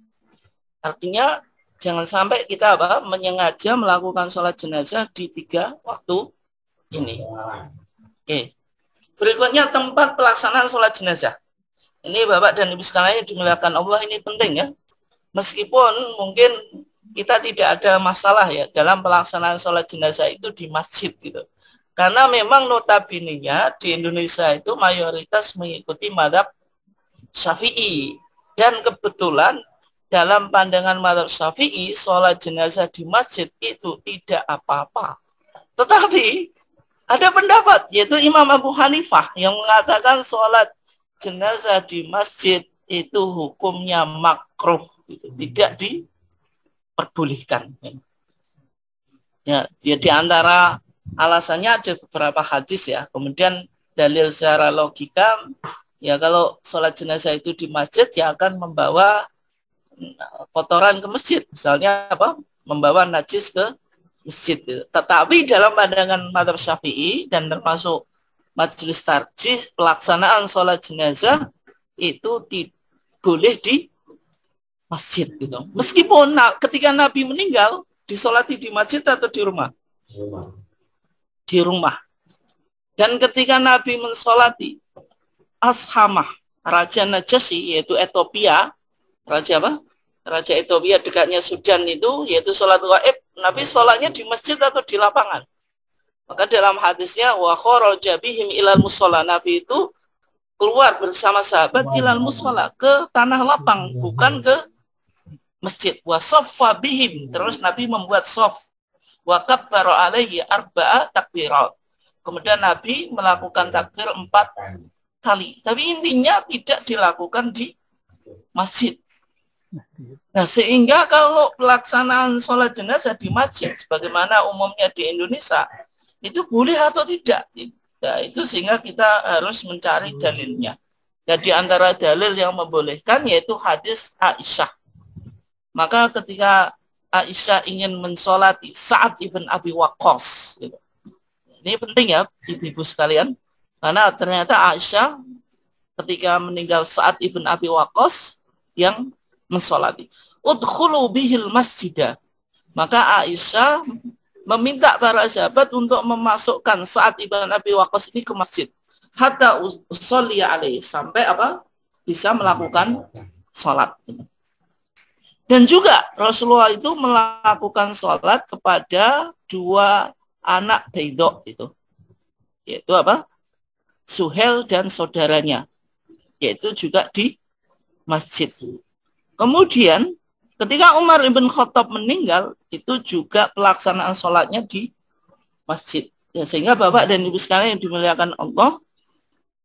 Artinya jangan sampai kita apa? Menyengaja melakukan sholat jenazah di 3 waktu ini. Oke. Berikutnya tempat pelaksanaan sholat jenazah. Ini Bapak dan Ibu sekalian yang dimuliakan Allah, ini penting ya. Meskipun mungkin kita tidak ada masalah ya dalam pelaksanaan sholat jenazah itu di masjid gitu. Karena memang notabene-nya di Indonesia itu mayoritas mengikuti mazhab Syafi'i. Dan kebetulan dalam pandangan mazhab Syafi'i, sholat jenazah di masjid itu tidak apa-apa. Tetapi ada pendapat, yaitu Imam Abu Hanifah yang mengatakan sholat jenazah di masjid itu hukumnya makruh, gitu. Tidak diperbolehkan. Ya, dia di antara alasannya ada beberapa hadis ya. Kemudian dalil secara logika, ya kalau sholat jenazah itu di masjid, ya akan membawa kotoran ke masjid. Misalnya apa? Membawa najis ke masjid. Tetapi dalam pandangan mazhab Syafi'i dan termasuk majelis tarjih, pelaksanaan sholat jenazah itu boleh di masjid gitu. Meskipun ketika Nabi meninggal disolati di masjid atau di rumah? Di rumah. Dan ketika Nabi mensolati Ashamah, Raja Najasyi, yaitu Ethiopia, Raja apa? Raja Ethiopia dekatnya Sudan itu, yaitu sholat gaib, Nabi sholatnya di masjid atau di lapangan. Maka dalam hadisnya, wa kharaja bihim ilal mushola, Nabi itu keluar bersama sahabat ilal mushola, ke tanah lapang, bukan ke masjid. Wa soffa bihim, terus Nabi membuat sof. Wa kabbara alaihi arba'a takbirat. Kemudian Nabi melakukan takbir 4 kali. Tapi intinya tidak dilakukan di masjid. Nah, sehingga kalau pelaksanaan sholat jenazah di masjid, sebagaimana umumnya di Indonesia, itu boleh atau tidak? Nah, itu sehingga kita harus mencari dalilnya. Dan di antara dalil yang membolehkan yaitu hadis Aisyah. Maka ketika Aisyah ingin mensolati Sa'ad ibn Abi Waqqas, gitu. Ini penting ya, ibu-ibu sekalian, karena ternyata Aisyah ketika meninggal Sa'ad ibn Abi Waqqas yang mensolati. Udkhulu bihil masjidah. Maka Aisyah meminta para sahabat untuk memasukkan Sa'ad ibn Abi Waqqas ini ke masjid. Hatta usolli alaih, sampai apa? Bisa melakukan sholat. Dan juga Rasulullah itu melakukan sholat kepada 2 anak Baidok itu. Yaitu apa? Suhel dan saudaranya. Yaitu juga di masjid. Kemudian ketika Umar ibn Khattab meninggal, itu juga pelaksanaan sholatnya di masjid. Ya, sehingga Bapak dan Ibu sekalian yang dimuliakan Allah,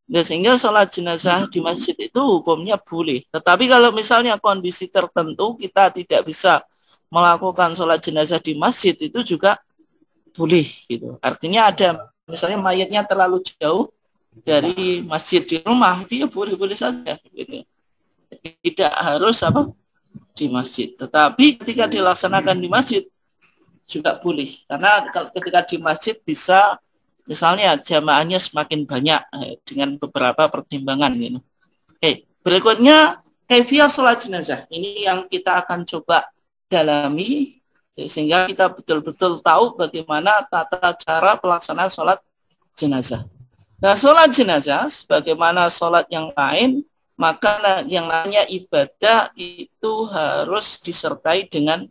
ya, sehingga sholat jenazah di masjid itu hukumnya boleh. Tetapi kalau misalnya kondisi tertentu kita tidak bisa melakukan sholat jenazah di masjid, itu juga boleh. Gitu. Artinya ada misalnya mayatnya terlalu jauh dari masjid di rumah, itu ya boleh-boleh saja. Gitu. Tidak harus apa di masjid, tetapi ketika dilaksanakan di masjid juga boleh, karena ketika di masjid bisa misalnya jamaahnya semakin banyak dengan beberapa pertimbangan gitu. Oke, berikutnya kaifiyah sholat jenazah, ini yang kita akan coba dalami sehingga kita betul-betul tahu bagaimana tata cara pelaksanaan sholat jenazah. Nah, sholat jenazah sebagaimana sholat yang lain, maka yang namanya ibadah itu harus disertai dengan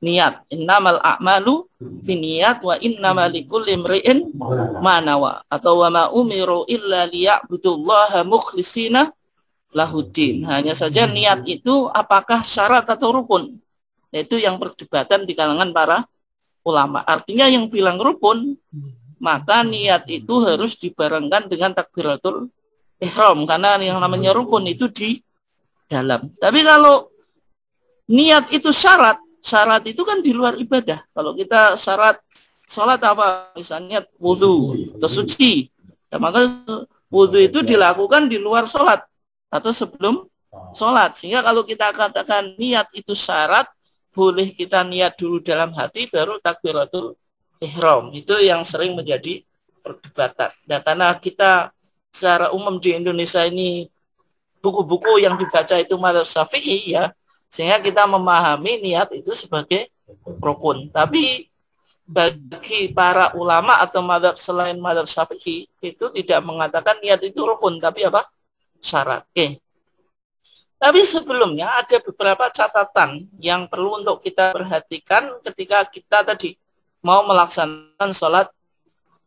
niat. Innamal a'malu binniyat wa innamal likulli imri'in ma nawa. Atau wa ma umiru illa liya'budullaha mukhlishina lahuddin. Hanya saja niat itu apakah syarat atau rukun. Itu yang perdebatan di kalangan para ulama. Artinya yang bilang rukun, maka niat itu harus dibarengkan dengan takbiratul ihram, karena yang namanya rukun itu di dalam. Tapi kalau niat itu syarat, syarat itu kan di luar ibadah. Kalau kita syarat sholat apa, misalnya wudhu atau suci, ya, maka wudhu itu dilakukan di luar sholat atau sebelum sholat. Sehingga kalau kita katakan niat itu syarat, boleh kita niat dulu dalam hati baru takbiratul ihram. Itu yang sering menjadi perdebatan. Nah, karena kita secara umum di Indonesia ini buku-buku yang dibaca itu mazhab Syafi'i, ya, sehingga kita memahami niat itu sebagai rukun. Tapi bagi para ulama atau mazhab selain mazhab Syafi'i itu tidak mengatakan niat itu rukun, tapi apa? Syarat. Oke. Tapi sebelumnya ada beberapa catatan yang perlu untuk kita perhatikan ketika kita tadi mau melaksanakan sholat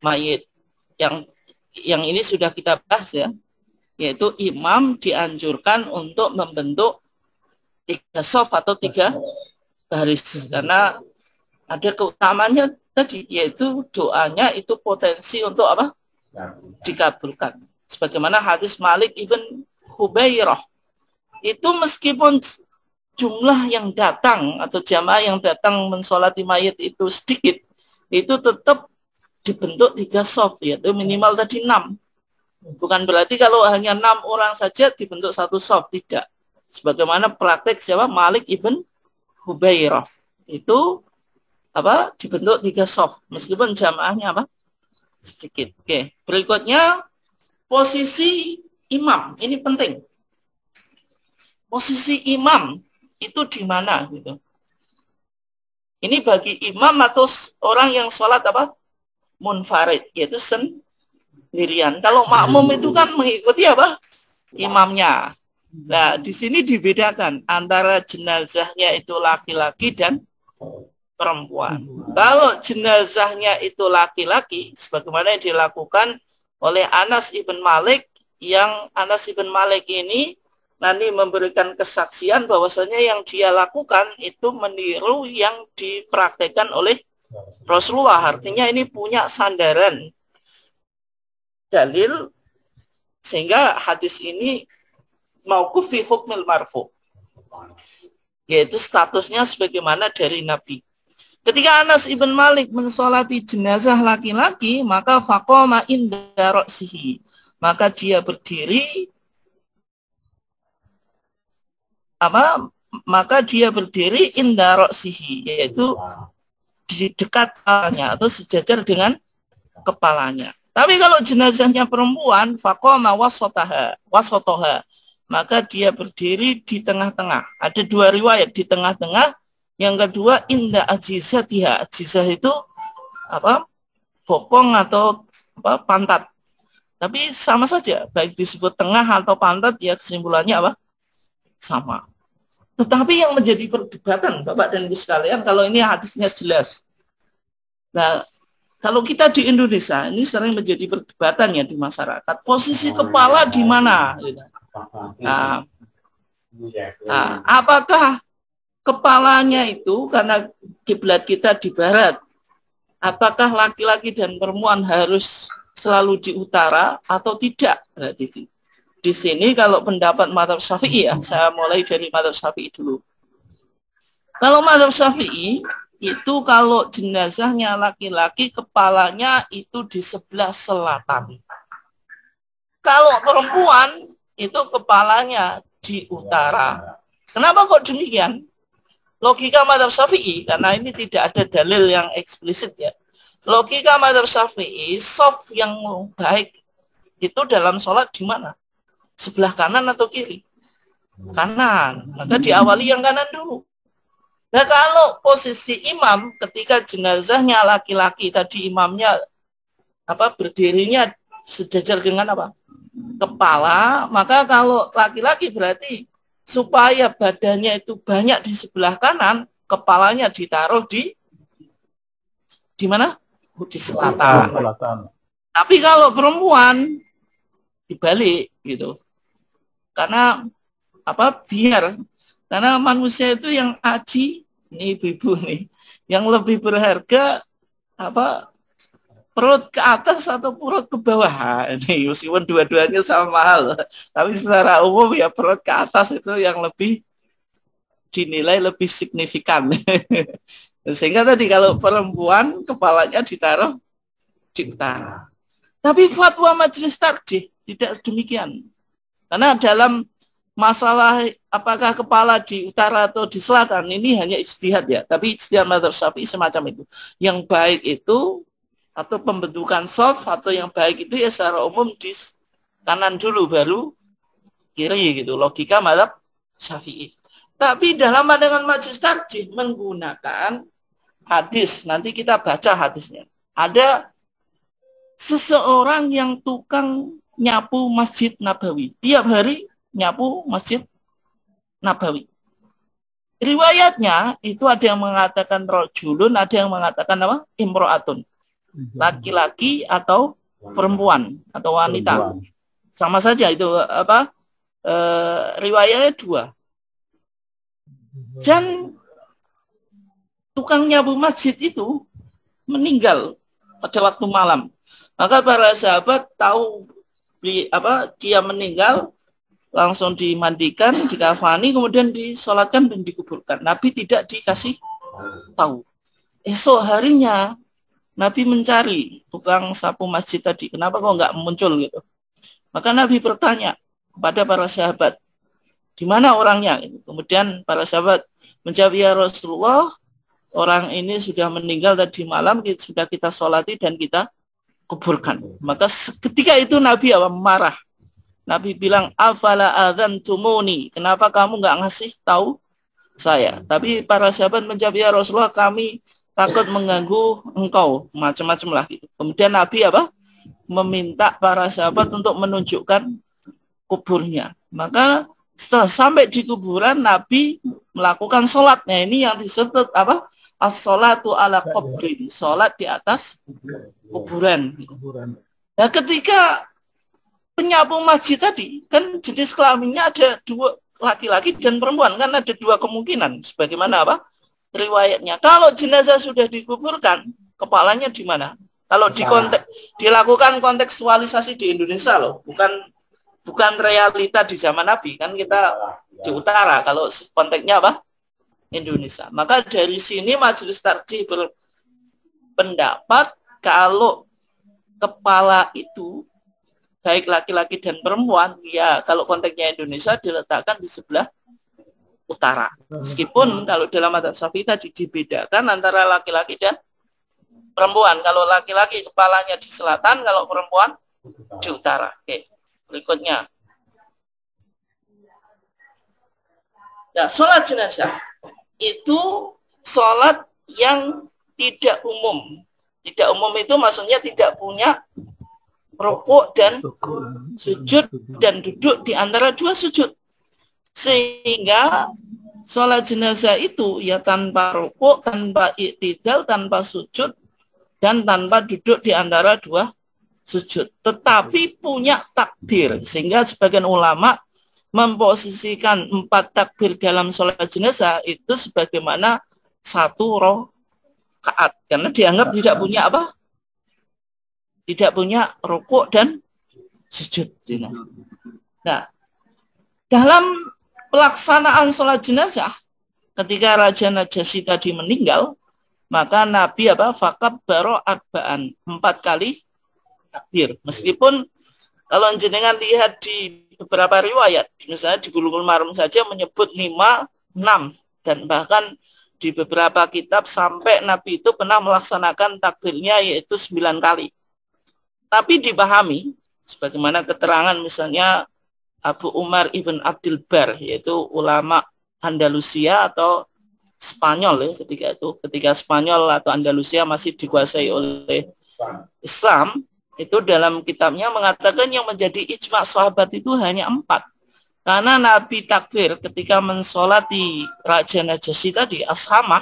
mayit. Yang ini sudah kita bahas, ya, yaitu imam dianjurkan untuk membentuk 3 shaf atau 3 baris, karena ada keutamanya tadi, yaitu doanya itu potensi untuk apa? Dikabulkan. Sebagaimana hadis Malik ibn Hubairah, itu meskipun jumlah yang datang atau jamaah yang datang mensolati mayit itu sedikit, itu tetap dibentuk 3 shaf, yaitu minimal tadi 6. Bukan berarti kalau hanya 6 orang saja dibentuk 1 shaf, tidak. Sebagaimana praktek siapa? Malik ibn Hubairah. Itu apa? Dibentuk 3 shaf meskipun jamaahnya apa? Sedikit. Oke, berikutnya posisi imam. Ini penting. Posisi imam itu di mana gitu. Ini bagi imam atau orang yang sholat apa? Munfarid, yaitu sendirian. Kalau makmum itu kan mengikuti apa? Imamnya. Nah, di sini dibedakan antara jenazahnya itu laki-laki dan perempuan. Kalau jenazahnya itu laki-laki, sebagaimana yang dilakukan oleh Anas ibn Malik, yang Anas ibn Malik ini nanti memberikan kesaksian bahwasanya yang dia lakukan itu meniru yang dipraktekkan oleh Rasulullah. Artinya ini punya sandaran dalil, sehingga hadis ini mauquf fi hukmil marfu, yaitu statusnya sebagaimana dari Nabi. Ketika Anas ibn Malik mensolati jenazah laki-laki, maka faqama inda ra'sihi, maka dia berdiri inda ra'sihi, yaitu di dekat kepalanya atau sejajar dengan kepalanya. Tapi kalau jenazahnya perempuan, faqama wasatoha, maka dia berdiri di tengah-tengah. Ada 2 riwayat, di tengah-tengah. Yang kedua, inda ajizatiha. Ajizah itu apa? Bokong atau apa? Pantat. Tapi sama saja, baik disebut tengah atau pantat, ya kesimpulannya apa? Sama. Tetapi yang menjadi perdebatan, Bapak dan Ibu sekalian, kalau ini hadisnya jelas. Nah, kalau kita di Indonesia, ini sering menjadi perdebatan ya di masyarakat. Posisi kepala di mana? Nah, apakah kepalanya itu, karena kiblat kita di barat, apakah laki-laki dan perempuan harus selalu di utara atau tidak? Nah, di sini kalau pendapat mazhab Syafi'i, ya, saya mulai dari mazhab Syafi'i dulu. Kalau mazhab Syafi'i itu kalau jenazahnya laki-laki, kepalanya itu di sebelah selatan. Kalau perempuan itu kepalanya di utara. Kenapa kok demikian? Logika mazhab Syafi'i, karena ini tidak ada dalil yang eksplisit, ya. Logika mazhab Syafi'i, shaf yang baik itu dalam sholat di mana? Sebelah kanan atau kiri? Kanan. Maka diawali yang kanan dulu. Nah, kalau posisi imam ketika jenazahnya laki-laki, tadi imamnya apa, berdirinya sejajar dengan apa? Kepala, maka kalau laki-laki berarti supaya badannya itu banyak di sebelah kanan, kepalanya ditaruh di mana? Di selatan. Tapi kalau perempuan dibalik gitu. Karena apa? Karena manusia itu yang aji, ini ibu-ibu nih, yang lebih berharga apa? Perut ke atas atau perut ke bawah. Ini meskipun dua-duanya sama mahal, tapi secara umum ya perut ke atas itu yang lebih dinilai lebih signifikan. Sehingga tadi kalau perempuan kepalanya ditaruh di utara. Tapi fatwa Majelis Tarjih tidak demikian. Karena dalam masalah apakah kepala di utara atau di selatan ini hanya ijtihad ya. Tapi ijtihad mazhab Syafi'i semacam itu. Yang baik itu atau pembentukan shaf atau yang baik itu ya secara umum di kanan dulu baru kiri gitu. Logika mazhab Syafi'i. Tapi dalam pandangan Majelis Tarjih menggunakan hadis. Nanti kita baca hadisnya. Ada seseorang yang tukang nyapu Masjid Nabawi. Tiap hari nyapu Masjid Nabawi. Riwayatnya itu ada yang mengatakan rojulun, ada yang mengatakan apa? Imro'atun. Laki-laki atau perempuan atau wanita. Sama saja itu apa? Riwayatnya dua. Dan tukang nyapu masjid itu meninggal pada waktu malam. Maka para sahabat tahu dia meninggal, langsung dimandikan, dikafani, kemudian disolatkan dan dikuburkan. Nabi tidak dikasih tahu. Esok harinya Nabi mencari tukang sapu masjid tadi. Kenapa kok nggak muncul gitu? Maka Nabi bertanya kepada para sahabat, di mana orangnya? Kemudian para sahabat menjawab, ya Rasulullah, orang ini sudah meninggal tadi malam, sudah kita sholati dan kita kuburkan. Maka ketika itu Nabi marah. Nabi bilang, afala adzantumuni, kenapa kamu nggak ngasih tahu saya? Tapi para sahabat menjawab, ya Rasulullah, kami takut mengganggu engkau, macam-macam lah gitu. Kemudian Nabi meminta para sahabat untuk menunjukkan kuburnya. Maka setelah sampai di kuburan, Nabi melakukan sholat. Nah, ini yang disebut apa? As-sholatu ala qabrin, sholat di atas kuburan. Nah, ketika penyapu masjid tadi, kan jenis kelaminnya ada dua, laki-laki dan perempuan, kan ada dua kemungkinan. Sebagaimana apa? Riwayatnya. Kalau jenazah sudah dikuburkan, kepalanya di mana? Kalau dilakukan kontekstualisasi di Indonesia loh, bukan realita di zaman Nabi, kan kita di utara. Kalau konteksnya apa? Indonesia. Maka dari sini Majelis Tarjih berpendapat kalau kepala itu baik laki-laki dan perempuan, ya kalau konteksnya Indonesia diletakkan di sebelah utara. Meskipun kalau dalam mazhab Syafi'i tadi dibedakan antara laki-laki dan perempuan. Kalau laki-laki kepalanya di selatan, kalau perempuan di utara. Oke, berikutnya. Nah, sholat jenazah itu sholat yang tidak umum. Tidak umum itu maksudnya tidak punya rukuk dan sujud dan duduk di antara dua sujud. Sehingga sholat jenazah itu ya tanpa rukuk, tanpa i'tidal, tanpa sujud, dan tanpa duduk di antara dua sujud. Tetapi punya takbir. Sehingga sebagian ulama memposisikan 4 takbir dalam sholat jenazah itu sebagaimana 1 rakaat. Karena dianggap tidak punya apa? Tidak punya rukuk dan sujud. Nah, dalam pelaksanaan sholat jenazah, ketika Raja Najasyi tadi meninggal, maka Nabi fakabbaro arba'an, 4 kali takbir. Meskipun kalau jenengan lihat di beberapa riwayat, misalnya di Bulughul Maram saja menyebut 5, 6, dan bahkan di beberapa kitab sampai Nabi itu pernah melaksanakan takbirnya yaitu 9 kali. Tapi dipahami, sebagaimana keterangan misalnya Abu Umar ibn Abdul Bar, yaitu ulama Andalusia atau Spanyol ya, ketika Spanyol atau Andalusia masih dikuasai oleh Islam, itu dalam kitabnya mengatakan yang menjadi ijma sahabat itu hanya 4. Karena Nabi takbir ketika mensolati Raja Najasyi tadi, Ashamah,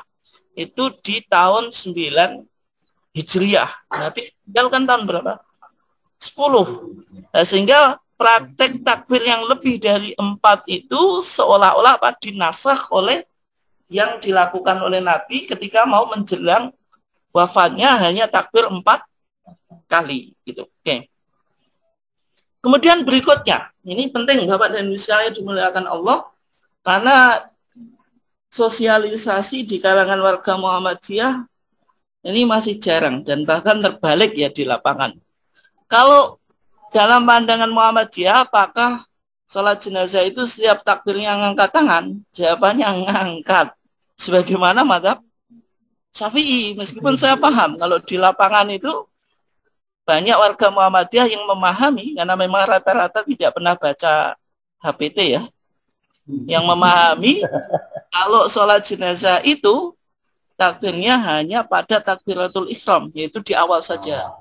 itu di tahun 9 Hijriah. Nabi tinggalkan tahun berapa? 10. Nah, sehingga praktek takbir yang lebih dari 4 itu seolah-olah dinasakh oleh yang dilakukan oleh Nabi ketika mau menjelang wafatnya, hanya takbir 4 kali gitu. Oke. Kemudian berikutnya, ini penting Bapak dan Ibu sekalian dimuliakan Allah, karena sosialisasi di kalangan warga Muhammadiyah ini masih jarang dan bahkan terbalik ya di lapangan. Kalau dalam pandangan Muhammadiyah, apakah sholat jenazah itu setiap takbirnya ngangkat tangan? Jawabannya ngangkat. Sebagaimana mazhab Syafi'i. Meskipun saya paham kalau di lapangan itu banyak warga Muhammadiyah yang memahami, karena memang rata-rata tidak pernah baca HPT ya, yang memahami kalau sholat jenazah itu takbirnya hanya pada takbiratul ihram, yaitu di awal saja.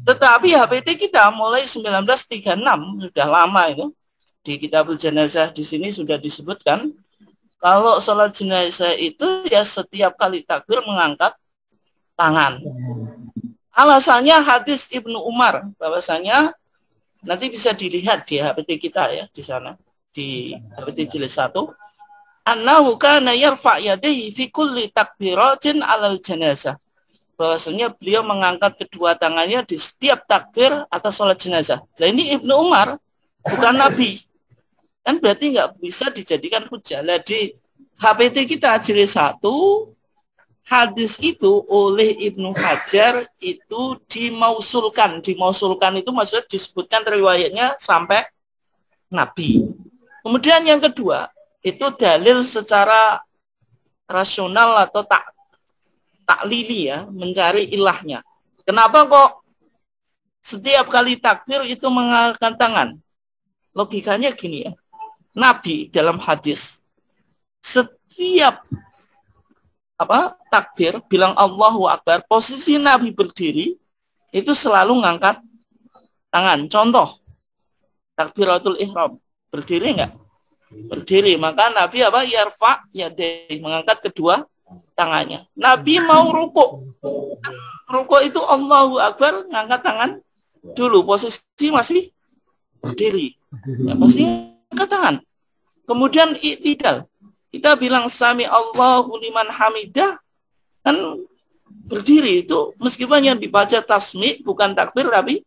Tetapi HPT kita mulai 1936, sudah lama itu. Di Kitabul Jenazah di sini sudah disebutkan, kalau sholat jenazah itu ya setiap kali takbir mengangkat tangan. Alasannya hadis Ibnu Umar, bahwasanya nanti bisa dilihat di HPT kita ya, di sana, di HPT jilid 1. Annahu kana yarfa' yadayhi fi kulli takbiratin 'alal jenazah. Bahwasanya beliau mengangkat kedua tangannya di setiap takbir atas sholat jenazah. Nah ini Ibnu Umar, bukan Nabi. Kan berarti nggak bisa dijadikan hujah. Nah di HPT kita jilid 1, hadis itu oleh Ibnu Hajar itu dimausulkan. Dimausulkan itu maksudnya disebutkan riwayatnya sampai Nabi. Kemudian yang kedua, itu dalil secara rasional atau taklili ya, mencari ilahnya. Kenapa kok setiap kali takbir itu mengangkat tangan? Logikanya gini ya. Nabi dalam hadis setiap takbir bilang Allahu Akbar, posisi Nabi berdiri itu selalu ngangkat tangan. Contoh takbiratul ihram, berdiri enggak? Berdiri. Maka Nabi yarfa yadayhi, mengangkat kedua tangannya. Nabi mau rukuk. Rukuk itu Allahu Akbar, ngangkat tangan dulu. Posisi masih berdiri. Ya, pasti angkat tangan. Kemudian i'tidal. Kita bilang sami Allahu liman hamidah, kan berdiri itu meskipun yang dibaca tasmi bukan takbir tapi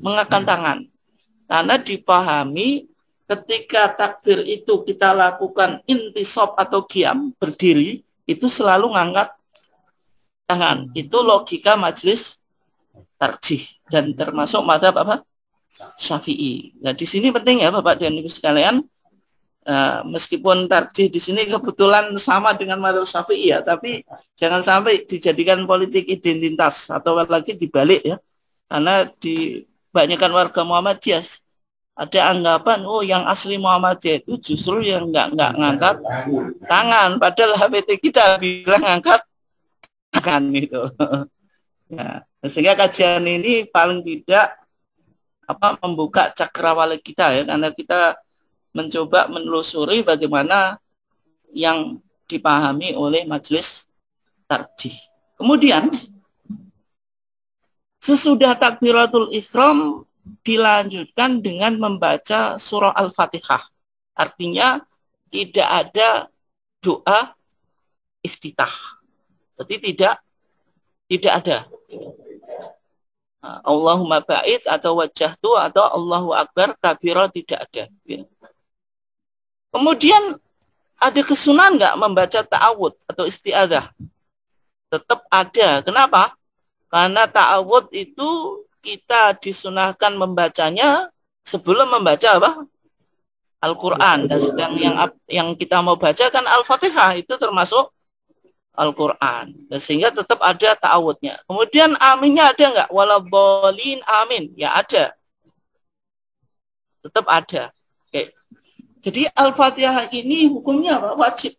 mengangkat tangan. Karena dipahami ketika takbir itu kita lakukan intisab atau qiyam, berdiri, itu selalu ngangkat tangan. Itu logika majelis tarjih dan termasuk mazhab Syafi'i. Nah, di sini penting ya Bapak dan Ibu sekalian, meskipun tarjih di sini kebetulan sama dengan mazhab Syafi'i ya, tapi jangan sampai dijadikan politik identitas atau lagi dibalik ya. Karena di banyakkan warga Muhammadiyah ada anggapan, oh yang asli Muhammadiyah itu justru yang nggak ngangkat tangan, padahal HPT kita bilang ngangkat tangan itu. Nah, sehingga kajian ini paling tidak membuka cakrawala kita ya, karena kita mencoba menelusuri bagaimana yang dipahami oleh majelis tarjih. Kemudian sesudah takbiratul ihram dilanjutkan dengan membaca surah Al-Fatihah. Artinya tidak ada doa iftitah. Berarti tidak ada. Allahumma ba'id atau wajjahtu atau Allahu Akbar kabira tidak ada. Kemudian ada kesunahan nggak membaca ta'awud atau isti'adzah? Tetap ada. Kenapa? Karena ta'awud itu kita disunahkan membacanya sebelum membaca Al-Quran. Dan sedang yang kita mau baca kan Al-Fatihah, itu termasuk Al-Quran. Dan sehingga tetap ada ta'awudnya. Kemudian aminnya ada nggak? Waladhdallin amin. Ya ada. Tetap ada. Oke. Jadi Al-Fatihah ini hukumnya wajib.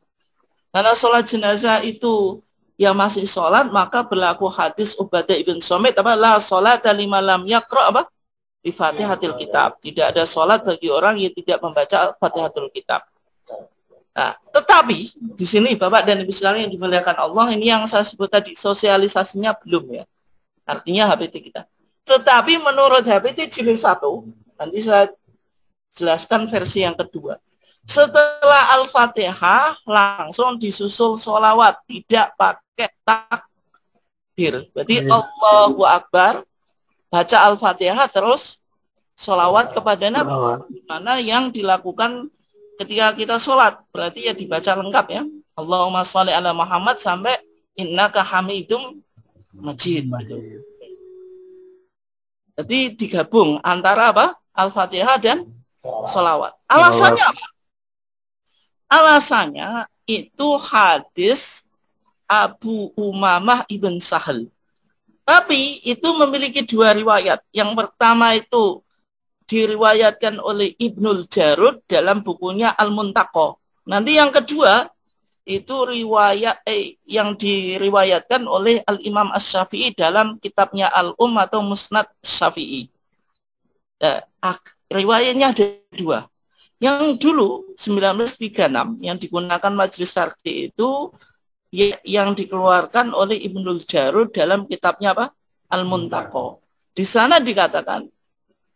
Karena sholat jenazah itu yang masih sholat, maka berlaku hadis Ubadah ibn Somit la sholat liman lam yaqra bi Fatihatil Kitab. Tidak ada sholat bagi orang yang tidak membaca Fatihatul Kitab. Nah, tetapi di sini Bapak dan Ibu sekalian yang dimuliakan Allah, ini yang saya sebut tadi, sosialisasinya belum ya. Artinya HPT kita. Tetapi menurut HPT jilid 1, nanti saya jelaskan versi yang kedua. Setelah Al-Fatihah langsung disusul sholawat, tidak pakai takbir. Berarti Allahu Akbar, baca Al-Fatihah terus sholawat kepada Nabi. Mana yang dilakukan ketika kita sholat, berarti ya dibaca lengkap ya. Allahumma sholli ala Muhammad sampai innaka hamidum majid. Jadi digabung antara apa? Al-Fatihah dan sholawat. Alasannya apa? Alasannya itu hadis Abu Umamah ibn Sahal. Tapi itu memiliki dua riwayat. Yang pertama itu diriwayatkan oleh Ibnul Jarud dalam bukunya Al-Muntaqo. Nanti yang kedua itu riwayat yang diriwayatkan oleh Al-Imam Asy-Syafi'i dalam kitabnya atau Musnad Syafi'i. Riwayatnya ada dua. Yang dulu 1936 yang digunakan Majelis Tarjih itu yang dikeluarkan oleh Ibnul Jarud dalam kitabnya apa? Al-Muntaqo. Di sana dikatakan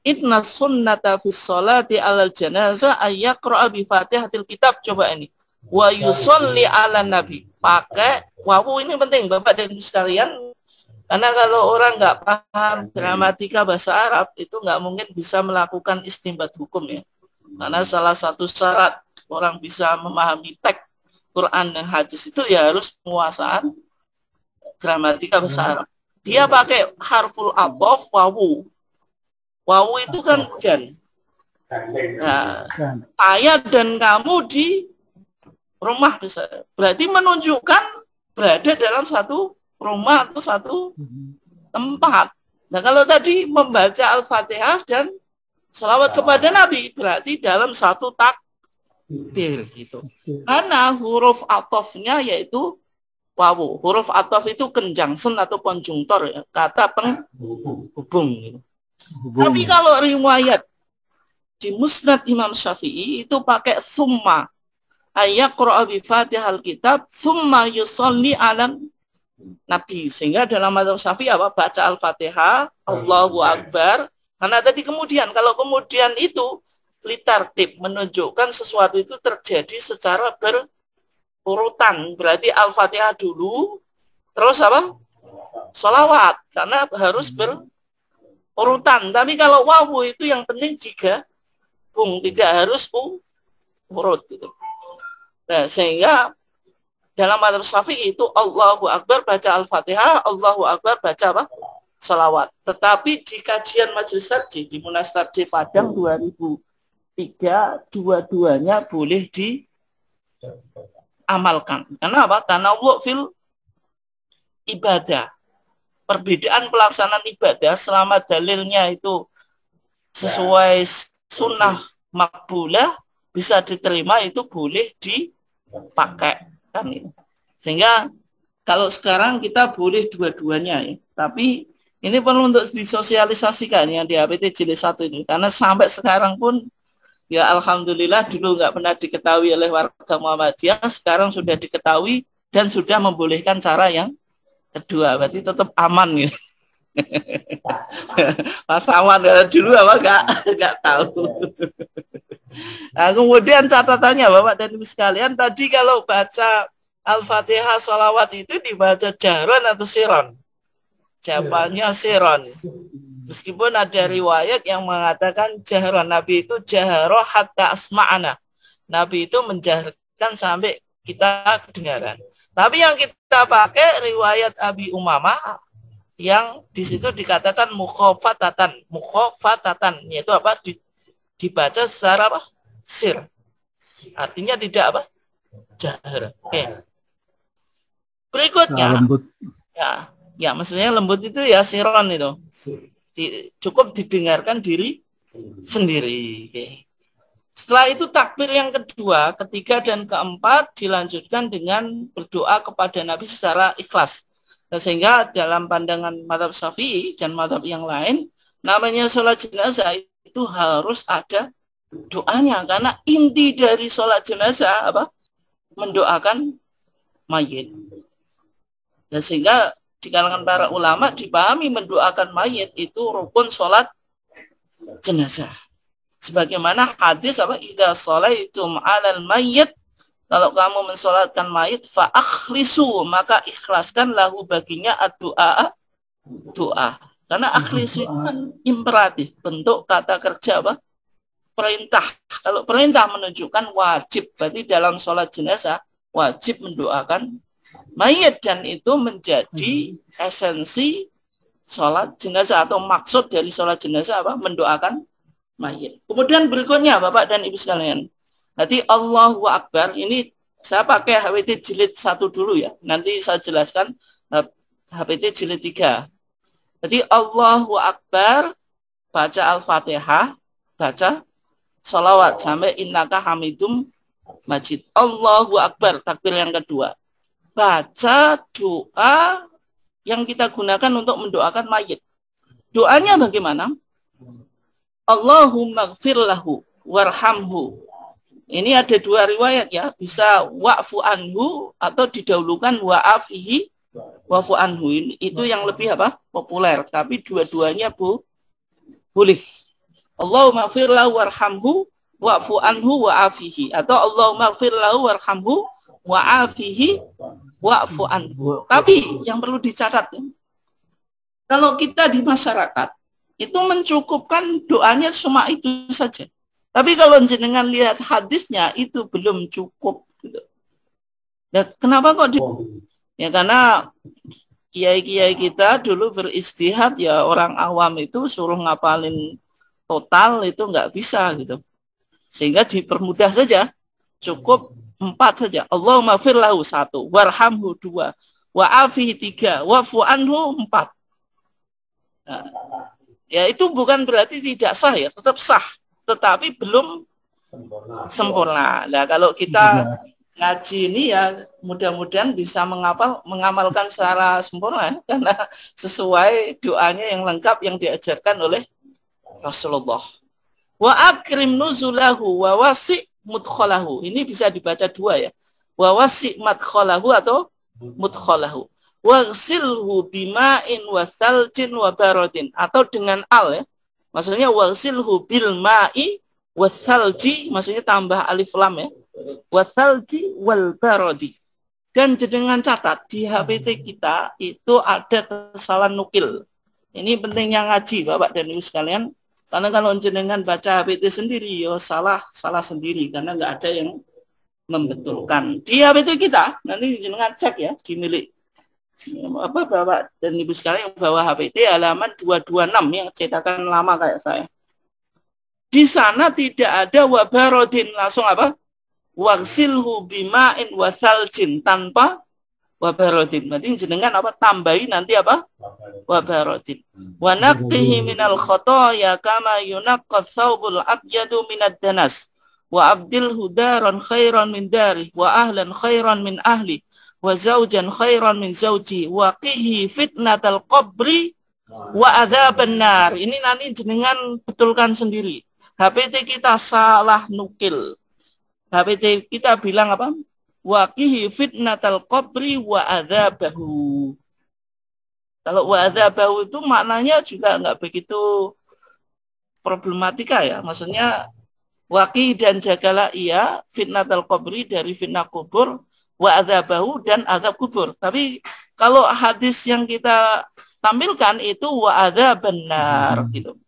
inna sunnata fis sholati alal janazah ayyaqra'a bi Fatihatil Kitab. Coba ini. Wa yusolli ala nabi. Pakai wawu, ini penting Bapak dan Ibu sekalian. Karena kalau orang nggak paham gramatika bahasa Arab, itu nggak mungkin bisa melakukan istinbat hukum ya. Karena salah satu syarat orang bisa memahami teks Quran dan hadis itu ya harus penguasaan gramatika bahasa Arab. Dia pakai harful athof wawu. Wawu itu kan dan. Nah, saya dan kamu di rumah bisa. Berarti menunjukkan berada dalam satu rumah atau satu tempat. Nah, kalau tadi membaca Al-Fatihah dan sholawat kepada Nabi, berarti dalam satu takbir gitu. Karena huruf atofnya yaitu wawu. Huruf atof itu conjunction atau konjungtor ya, kata penghubung gitu. Tapi kalau riwayat di Musnad Imam Syafi'i itu pakai summa ayyaqra'a bi Fatihal Kitab summa yusolli ala Nabi. Sehingga dalam mazhab Syafi'i apa? Baca Al-Fatihah, Allahu Akbar. Karena tadi kemudian, kalau kemudian itu litartib menunjukkan sesuatu itu terjadi secara berurutan. Berarti Al-Fatihah dulu, terus apa? Sholawat. Karena harus berurutan. Tapi kalau wawu itu yang penting digabung, tidak harus urut gitu. Nah, sehingga dalam mazhab Syafi'i itu Allahu Akbar baca Al-Fatihah, Allahu Akbar baca apa? Sholawat. Tetapi di kajian Majelis Tarjih di Munas Tarjih Padang 2003, dua-duanya boleh diamalkan. Karena apa? Tanawwu' fil ibadah. Perbedaan pelaksanaan ibadah selama dalilnya itu sesuai sunnah makbulah bisa diterima, itu boleh dipakai. Kan, sehingga kalau sekarang kita boleh dua-duanya ya. Tapi ini perlu untuk disosialisasikan yang di HPT jilid 1 ini. Karena sampai sekarang pun ya alhamdulillah dulu nggak pernah diketahui oleh warga Muhammadiyah, sekarang sudah diketahui dan sudah membolehkan cara yang kedua. Berarti tetap aman gitu. Mas aman dulu apa nggak tahu. Nah, kemudian catatannya Bapak dan Ibu sekalian, tadi kalau baca Al-Fatihah sholawat itu dibaca jahran atau siron? Jawabannya siron. Meskipun ada riwayat yang mengatakan jahran, Nabi itu jahroh hatta asma'ana. Nabi itu menjaharkan sampai kita kedengaran. Tapi yang kita pakai riwayat Abi Umamah yang di situ dikatakan mukhofatatan, yaitu apa? Dibaca secara apa? Sir. Artinya tidak apa? Jahar. Oke. Berikutnya. Ya, maksudnya lembut itu ya siron itu. Cukup didengarkan diri sendiri. Oke. Setelah itu takbir yang kedua, ketiga dan keempat dilanjutkan dengan berdoa kepada Nabi secara ikhlas. Sehingga dalam pandangan mazhab Syafi'i dan mazhab yang lain, Namanya sholat jenazah itu harus ada doanya, karena inti dari sholat jenazah apa? Mendoakan mayit. Dan sehingga di kalangan para ulama dipahami mendoakan mayit itu rukun sholat jenazah. Sebagaimana hadis apa? Idza sholaitum 'alal mayyit, kalau kamu mensolatkan mayit, fa akhlisu, maka ikhlaskan lahu baginya ad-du'a, doa. Karena akhlisu itu kan imperatif, bentuk kata kerja apa? Perintah. Kalau perintah menunjukkan wajib, berarti dalam sholat jenazah wajib mendoakan mayit, dan itu menjadi esensi sholat jenazah atau maksud dari sholat jenazah apa? Mendoakan mayit. Kemudian berikutnya Bapak dan Ibu sekalian, nanti Allahu Akbar ini saya pakai HWT jilid 1 dulu ya. Nanti saya jelaskan HWT jilid 3. Jadi Allahu Akbar, baca Al-Fatihah, baca sholawat sampai innaka hamidum majid. Allahu Akbar, takbir yang kedua. Baca doa yang kita gunakan untuk mendoakan mayit. Doanya bagaimana? Allahumma gfir lahu warhamhu. Ini ada dua riwayat ya, bisa wa'fu anhu atau didahulukan wa'afihi wa'fu anhu. Itu yang lebih apa? Populer, tapi dua-duanya boleh. Allahumma gfir lahu warhamhu wa'fu anhu wa'afihi, atau Allahumma gfir lahu warhamhu wa'afihi wa'fu anhu. Tapi yang perlu dicatat ya, kalau kita di masyarakat itu mencukupkan doanya cuma itu saja. Tapi kalau jenengan lihat hadisnya itu belum cukup. Gitu. Dan kenapa kok ya karena kiai-kiai kita dulu beristihad ya, orang awam itu suruh ngapalin total itu nggak bisa gitu. Sehingga dipermudah saja, cukup 4 saja. Allahumma fir lahu 1, warhamhu 2, wa'afihi 3, wa'fu anhu 4. Nah, ya itu bukan berarti tidak sah ya, tetap sah, tetapi belum sempurna. Nah, kalau kita ngaji ini ya mudah-mudahan bisa mengamalkan secara sempurna, karena sesuai doanya yang lengkap yang diajarkan oleh Rasulullah. Wa akrim nuzulahu wa wasi' mudkhalahu. Ini bisa dibaca 2 ya. Wa wasi' madkhalahu atau mudkhalahu. Waghsilhu bima'in wa thaljin wa barodin, atau dengan al ya. Maksudnya waghsilhu bil ma'i wa thalji, maksudnya tambah alif lam ya. Wa thalji wal barodi. Dan jenengan catat di HPT kita itu ada kesalahan nukil. Ini pentingnya ngaji Bapak dan Ibu sekalian. Karena kalau jenengan baca HPT sendiri ya salah sendiri, karena nggak ada yang membetulkan. Di HPT kita nanti jenengan cek ya di milik apa Bapak dan Ibu sekalian yang bawa HPT halaman 226 yang cetakan lama kayak saya. Di sana tidak ada wabarodin, langsung apa? Waghsilhu bima'in wa thaljin, tanpa wabarodin. Berarti jenengan apa? Tambahi nanti apa? Wabarodin. Wa naqtihi minal khotoya kama yunaqqat thawbul abyadu minad danas. Wa abdilhu daran khairan min dari wa ahlan khairan min ahli wa zaujan khairan min zauji wa qihi fitnatal qabri wa adzaban nar. Ini nanti jenengan betulkan sendiri. HPT kita salah nukil. HPT kita bilang apa? Wa qihi fitnatal qabri wa adzabahu. Kalau wa adzabahu itu maknanya juga enggak begitu problematika ya. Maksudnya waqi dan jagalah ia fitnatal qabri, dari fitnah kubur, wa adzabahu dan azab kubur. Tapi kalau hadis yang kita tampilkan itu wa adzaban nar gitu.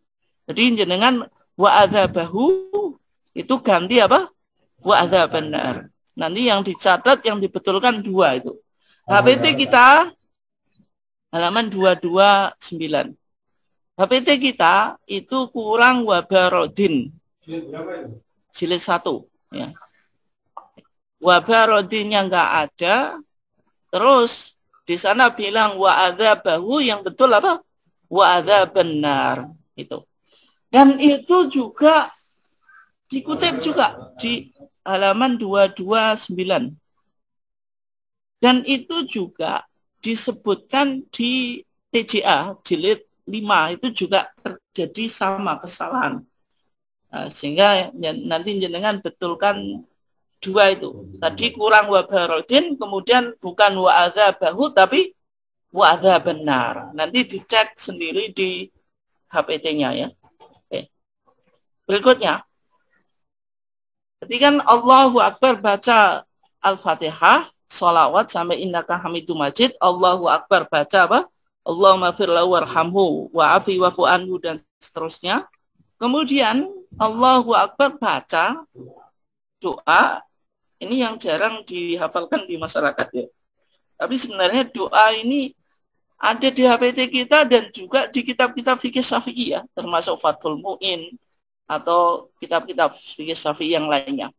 Jadi jenengan wa adzabahu itu ganti apa? Wa adzaban nar. Nanti yang dicatat yang dibetulkan 2 itu. HPT kita halaman 229. HPT kita itu kurang wabarodin. Jilid 1 ya. Wabarodinnya enggak ada. Terus di sana bilang wa adzabahu, yang betul apa? Wa adzaban nar itu. Dan itu juga dikutip juga di halaman 229. Dan itu juga disebutkan di TJA jilid 5 itu juga terjadi sama kesalahan. Nah, sehingga nanti jenengan betulkan 2 itu. Tadi kurang wa barodin, kemudian bukan wa adzabahu tapi wa benar. Nanti dicek sendiri di HPT-nya ya. Oke. Berikutnya, ketika Allahu Akbar baca Al-Fatihah, sholawat sampai innaka hamidum majid, Allahu Akbar baca apa? Allahumma firlahu warhamhu wa'afi wa'fu anhu dan seterusnya. Kemudian Allahu Akbar baca doa, ini yang jarang dihafalkan di masyarakat ya. Tapi sebenarnya doa ini ada di HPT kita dan juga di kitab-kitab fikih Syafi'i ya, termasuk Fathul Mu'in atau kitab-kitab fikih Syafi'i yang lainnya.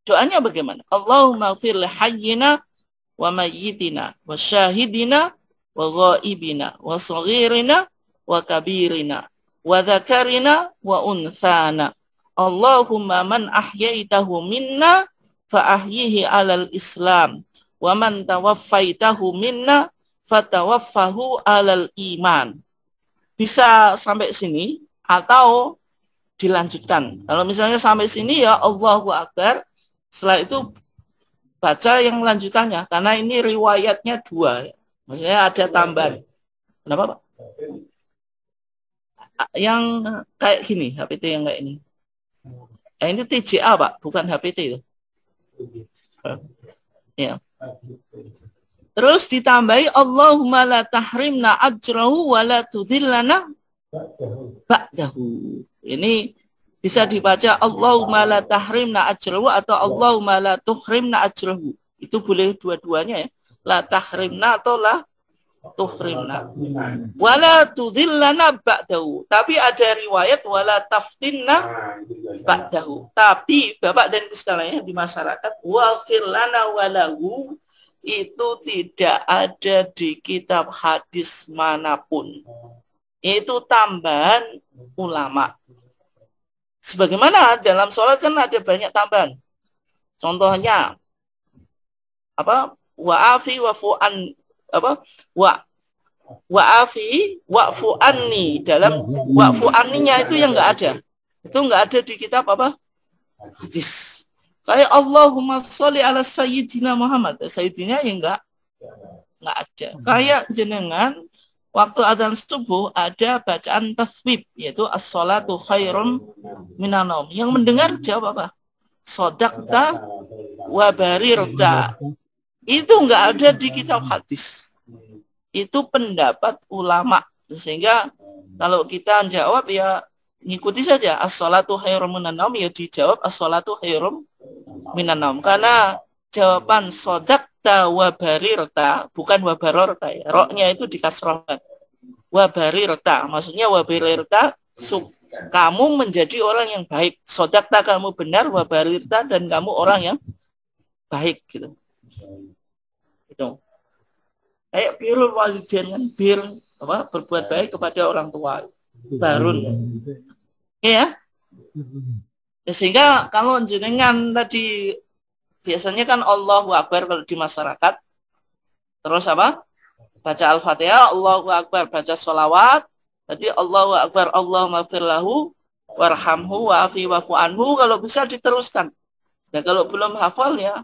Doanya bagaimana? Allahumma fir li hayyina wa mayyitina wa syahidina wa ghaibina wa saghirina wa kabirina wa dzakarina wa unthana. Allahumma man ahyaitahu minna fa ahyihi 'alal Islam wa man tawaffaitahu minna fatawaffahu 'alal iman. Bisa sampai sini atau dilanjutkan. Kalau misalnya sampai sini ya Allahu Akbar, setelah itu baca yang lanjutannya karena ini riwayatnya 2. Maksudnya ada tambahan. Kenapa, Pak? Yang kayak gini, HPT yang kayak ini. Ini TJA, Pak, bukan HPT itu. Ya. Terus ditambahi Allahumma la tahrimna ajrahu wa la tudhillana ba'dahu. Ini bisa dibaca Allahumma la tahrimna ajrahu atau Allahumma la tuhrimna ajrahu. Itu boleh dua-duanya ya. La tahrimna atau la tuhrimna. Wala tudhillana ba'dahu. Tapi ada riwayat wala taftinna ba'dahu. Tapi Bapak dan Ibu sekalian di masyarakat waghfir lana walahu itu tidak ada di kitab hadis manapun. Itu tambahan ulama. Sebagaimana dalam sholat kan ada banyak tambahan. Contohnya apa? Wa'afi wa'fu'an apa? Wa'afi wa'fu'anni. Dalam wa'fu'anninya itu yang enggak ada. Itu enggak ada di kitab apa? Hadis. Kayak Allahumma sholli ala sayyidina Muhammad. Sayyidina yang enggak ada. Kayak jenengan waktu adzan subuh ada bacaan tasbih yaitu as-sholatu khairum minan naum. Yang mendengar jawab apa? Sodakta wa barirta. Itu enggak ada di kitab hadis. Itu pendapat ulama. Sehingga kalau kita jawab ya ngikuti saja as-sholatu khairum minan naum, ya dijawab as-sholatu khairum minan naum. Karena jawaban sodakta wa barirta bukan wa barorta ya. Roknya itu dikasrohkan. Wa barirta. Maksudnya wa barirta kamu menjadi orang yang baik. Sodakta kamu benar, wa barirta dan kamu orang yang baik gitu. Gitu. Kayak birrul walidain kan, berbuat baik kepada orang tua. Barun. Ya. Sehingga kalau jenengan tadi biasanya kan Allahu Akbar kalau di masyarakat. Terus apa? Baca Al-Fatihah, Allahu Akbar, baca sholawat. Jadi Allahu Akbar, Allahumma firlahu warhamhu wa'afi wa'fu anhu. Kalau bisa diteruskan. Dan kalau belum hafal ya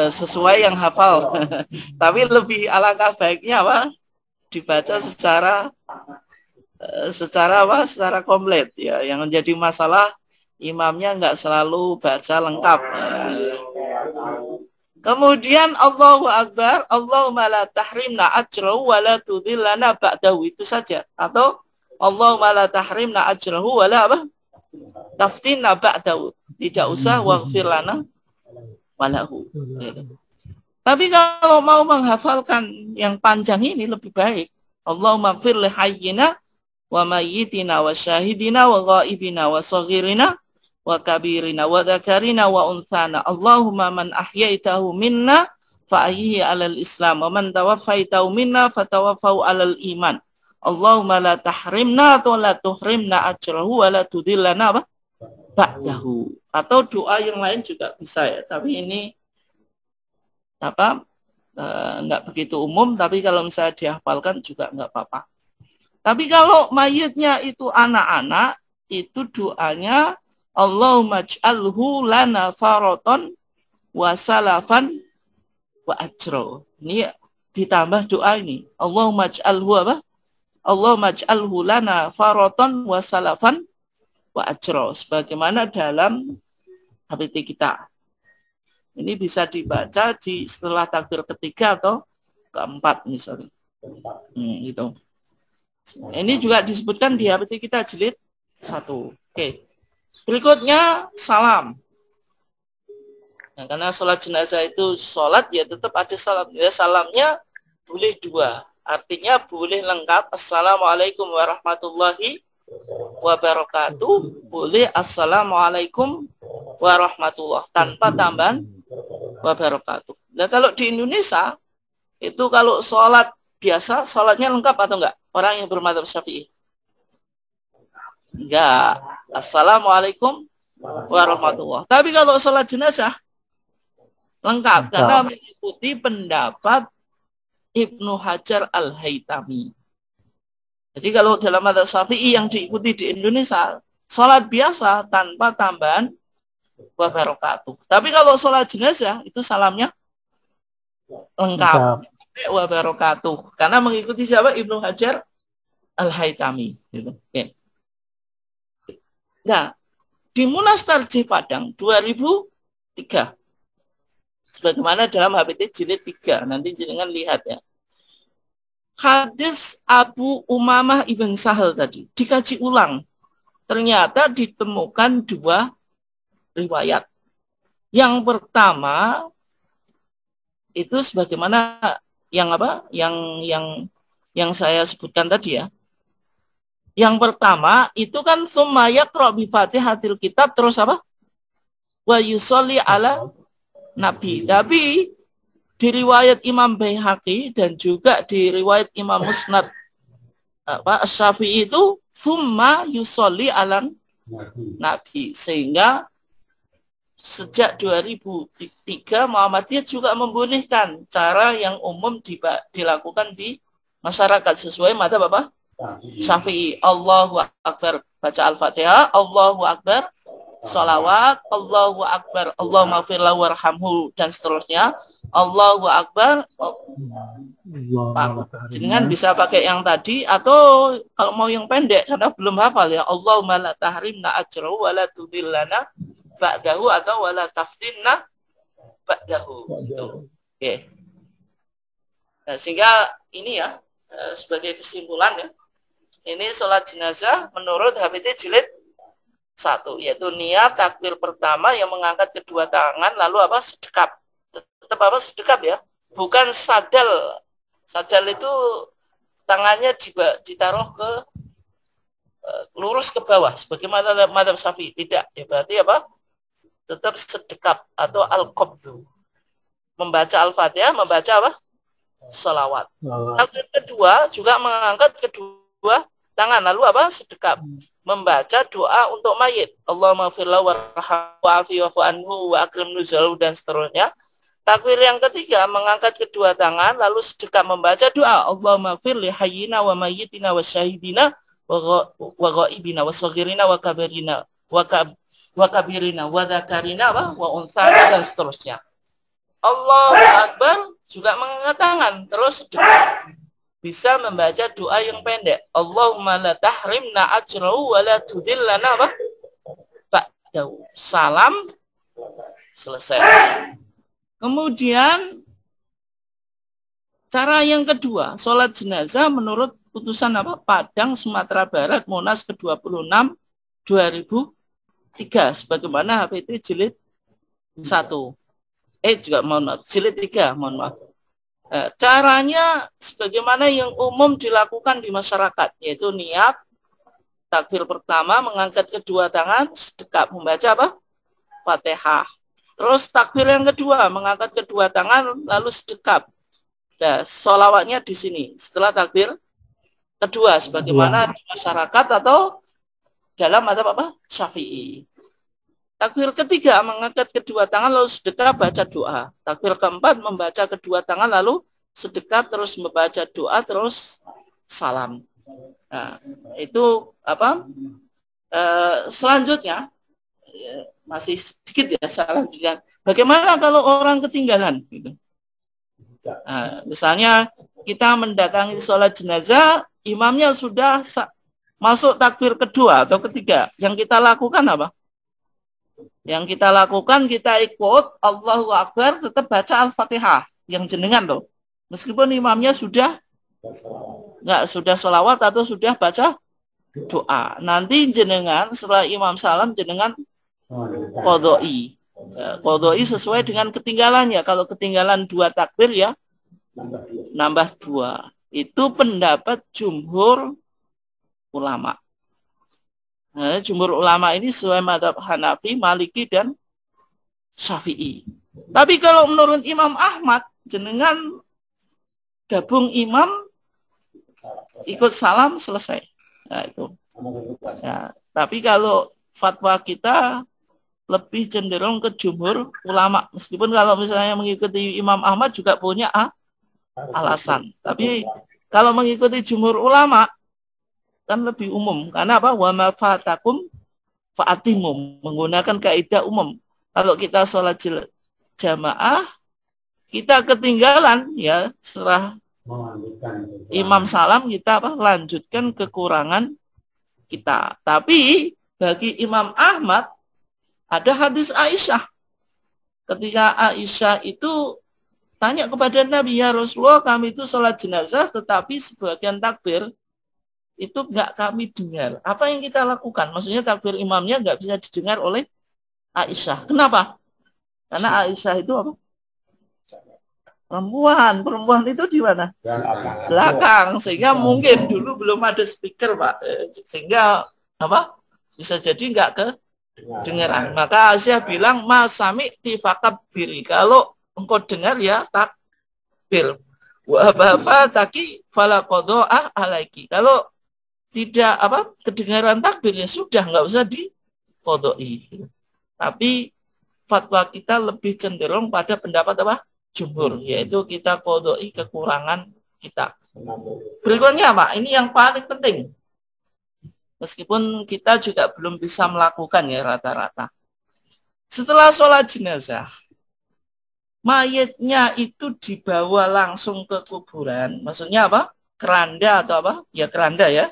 sesuai yang hafal. Tapi lebih alangkah baiknya apa? Dibaca secara komplit ya. Yang menjadi masalah imamnya nggak selalu baca lengkap. Kemudian Allahu Akbar, Allahumma la tahrimna ajrahu wa la tudhillana ba'dahu, itu saja. Atau Allahumma la tahrimna ajrahu wa la taftinna ba'dahu. Tidak usah waghfir lana walahu. Tapi kalau mau menghafalkan yang panjang ini lebih baik. Allahumma ighfir li hayyina wa mayyitina wa syahidina wa ghaibina wa saghirina wa kabirina wa dzakarina wa unthana. Allahumma man ahyaitahu minna fa ahyihi 'alal Islam wa man tawaffaitahu minna fatawaffahu 'alal iman. Allahumma la tahrimna atau la tuhrimna ajrahu wa la tudhillana ba'dahu. Atau doa yang lain juga bisa ya, tapi ini enggak begitu umum, tapi kalau misalnya dihafalkan juga enggak apa-apa. Tapi kalau mayitnya itu anak-anak, itu doanya Allahumma ij'alhu lana faraton wa salafan wa ajro. Ini ditambah doa ini. Allahumma ij'alhu apa? Allahumma ij'alhu lana faraton wa salafan wa ajro. Sebagaimana dalam HPT kita. Ini bisa dibaca di setelah takbir ketiga atau keempat misalnya. Gitu. Ini juga disebutkan di HPT kita jilid 1. Oke. Berikutnya salam. Nah, karena sholat jenazah itu sholat ya tetap ada salam. Ya, salamnya boleh 2. Artinya boleh lengkap. Assalamualaikum warahmatullahi wabarakatuh. Boleh assalamualaikum warahmatullahi tanpa tambahan wabarakatuh. Nah, kalau di Indonesia itu kalau sholat biasa, sholatnya lengkap atau enggak? Orang yang bermadzhab Syafi'i. Enggak. Assalamualaikum warahmatullahi. Tapi kalau sholat jenazah lengkap karena mengikuti pendapat Ibnu Hajar Al-Haytami. Jadi kalau dalam madzhab Syafi'i yang diikuti di Indonesia, sholat biasa tanpa tambahan wabarakatuh. Tapi kalau sholat jenazah itu salamnya lengkap wabarakatuh. Karena mengikuti siapa? Ibnu Hajar Al-Haytami. Gitu. Oke. Nah, di Munas Tarjih Padang 2003. Sebagaimana dalam HPT jilid 3. Nanti jangan lihat ya. Hadis Abu Umamah Ibn Sahal tadi dikaji ulang. Ternyata ditemukan 2 riwayat. Yang pertama itu sebagaimana yang apa? Yang saya sebutkan tadi ya. Yang pertama itu kan summa yaqra bi Fatihatil kitab terus apa? Wa yusolli ala nabi. Tapi di riwayat Imam Baihaqi dan juga di riwayat Imam Musnad Asy-Syafi'i itu summa yusolli ala nabi. Sehingga sejak 2003 Muhammadiyah juga membolehkan cara yang umum dilakukan di masyarakat sesuai madzhab apa? Syafi'i. Allahu Akbar baca Al-Fatihah, Allahu Akbar sholawat, Allahu Akbar Allahumma firlahu warhamhu dan seterusnya. Allahu Akbar. Jangan bisa pakai yang tadi atau kalau mau yang pendek karena belum hafal ya. Allahumma la tahrimna ajrahu wa la tudillana ba'dahu atau wa la taftinna ba'dahu. Gitu. Oke. Nah, sehingga ini ya sebagai kesimpulan ya. Ini sholat jenazah menurut HPT jilid 1, yaitu niat takbir pertama yang mengangkat kedua tangan lalu apa? Sedekap. Tetap apa? Sedekap ya. Bukan sadal. Sadal itu tangannya ditaruh ke lurus ke bawah sebagaimana madzhab Syafi'i. Tidak. Ya berarti apa? Tetap sedekap atau al-qabdhu. Membaca Al-Fatihah, membaca apa? Sholawat. Takbir kedua juga mengangkat kedua tangan lalu apa? Sedekap. Membaca doa untuk mayit. Allahumma firlahu warhamhu wa'afi wa'fu anhu wa akrim nuzalahu dan seterusnya. Takbir yang ketiga mengangkat kedua tangan lalu sedekap membaca doa Allahumma firli hayyina wa mayyitina wa syahidina wa ghaibina wa saghirina wa kabirina wa kabirina wa dzakarina wa unsana dan seterusnya. Allahu Akbar juga mengangkat tangan terus sedekap. Bisa membaca doa yang pendek. Allahumma la tahrimna ajrahu wa la tudillana ba'dahu. Salam selesai. Kemudian cara yang kedua, sholat jenazah menurut putusan apa? Padang Sumatera Barat Munas ke-26 2003 sebagaimana HPT jilid 1. Juga mohon maaf, jilid 3, mohon maaf. Caranya sebagaimana yang umum dilakukan di masyarakat, yaitu niat takbir pertama mengangkat kedua tangan sedekap membaca apa? Fatihah. Terus takbir yang kedua mengangkat kedua tangan lalu sedekap. Nah, sholawatnya di sini setelah takbir kedua sebagaimana di masyarakat atau dalam madzhab apa? Syafi'i. Takbir ketiga mengangkat kedua tangan lalu sedekap baca doa. Takbir keempat membaca kedua tangan lalu sedekap terus membaca doa terus salam. Nah, itu apa? Selanjutnya masih sedikit ya selanjutnya. Bagaimana kalau orang ketinggalan? Gitu. Nah, misalnya kita mendatangi sholat jenazah, imamnya sudah masuk takbir kedua atau ketiga. Yang kita lakukan apa? Yang kita lakukan, kita ikut Allahu Akbar, tetap baca Al-Fatihah. Yang jenengan loh. Meskipun imamnya sudah sudah sholawat atau sudah baca doa. Nanti jenengan setelah imam salam, jenengan qodoi. Qodoi sesuai dengan ketinggalannya. Kalau ketinggalan 2 takbir ya nambah 2. Itu pendapat jumhur ulama. Nah, jumhur ulama ini sesuai mazhab Hanafi, Maliki dan Syafi'i. Tapi kalau menurut Imam Ahmad, jenengan gabung imam, ikut salam, selesai. Nah, itu. Nah, tapi kalau fatwa kita lebih cenderung ke jumhur ulama. Meskipun kalau misalnya mengikuti Imam Ahmad juga punya alasan. Tapi kalau mengikuti jumhur ulama kan lebih umum. Karena apa? Wa ma fatakum fa'atimum. Menggunakan kaidah umum. Kalau kita sholat jamaah, kita ketinggalan ya setelah imam salam kita lanjutkan kekurangan kita. Tapi bagi Imam Ahmad ada hadis Aisyah. Ketika Aisyah itu tanya kepada Nabi, ya Rasulullah, kami itu sholat jenazah tetapi sebagian takbir itu nggak kami dengar. Apa yang kita lakukan? Maksudnya takbir imamnya nggak bisa didengar oleh Aisyah. Kenapa? Karena Aisyah itu apa? Perempuan itu di mana? Belakang. Sehingga mungkin dulu belum ada speaker, Pak. Sehingga apa? Bisa jadi nggak kedengaran. Maka Aisyah bilang, Mas Sami tifakabiri. Kalau engkau dengar ya takbir. Wa bafa taki fala qadha alaiki. Kalau tidak apa kedengaran takbir ya sudah nggak usah diqadai. Tapi fatwa kita lebih cenderung pada pendapat apa? Jumhur, yaitu kita qadai kekurangan kita. Berikutnya Pak, ini yang paling penting. Meskipun kita juga belum bisa melakukan ya rata-rata. Setelah sholat jenazah, mayatnya itu dibawa langsung ke kuburan. Maksudnya apa? Keranda atau apa? Ya keranda ya.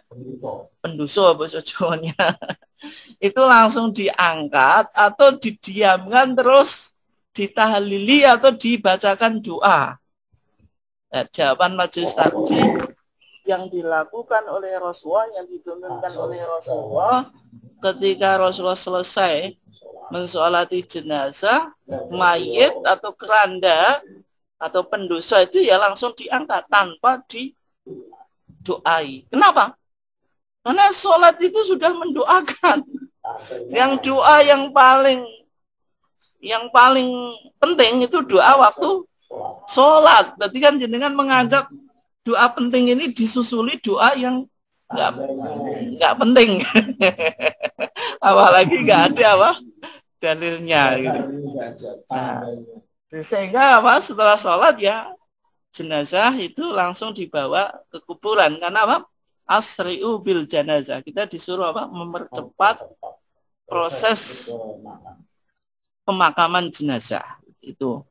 Penduso bahasa Jawanya. Itu langsung diangkat atau didiamkan terus ditahlili atau dibacakan doa. Nah, jawaban majelis taklim yang dilakukan oleh Rasulullah, yang dituntunkan oleh Rasulullah ketika Rasulullah selesai mensolati jenazah, mayit atau keranda atau pendosa itu ya langsung diangkat tanpa didoai. Kenapa? Karena sholat itu sudah mendoakan. Yang doa yang paling penting itu doa waktu sholat. Berarti kan jenengan menganggap doa penting ini disusuli doa yang nggak penting. Apalagi nggak ada apa dalilnya gitu. Nah, sehingga apa setelah sholat ya jenazah itu langsung dibawa ke kuburan. Karena apa? Asri'u bil janazah. Kita disuruh apa? Mempercepat proses pemakaman jenazah itu.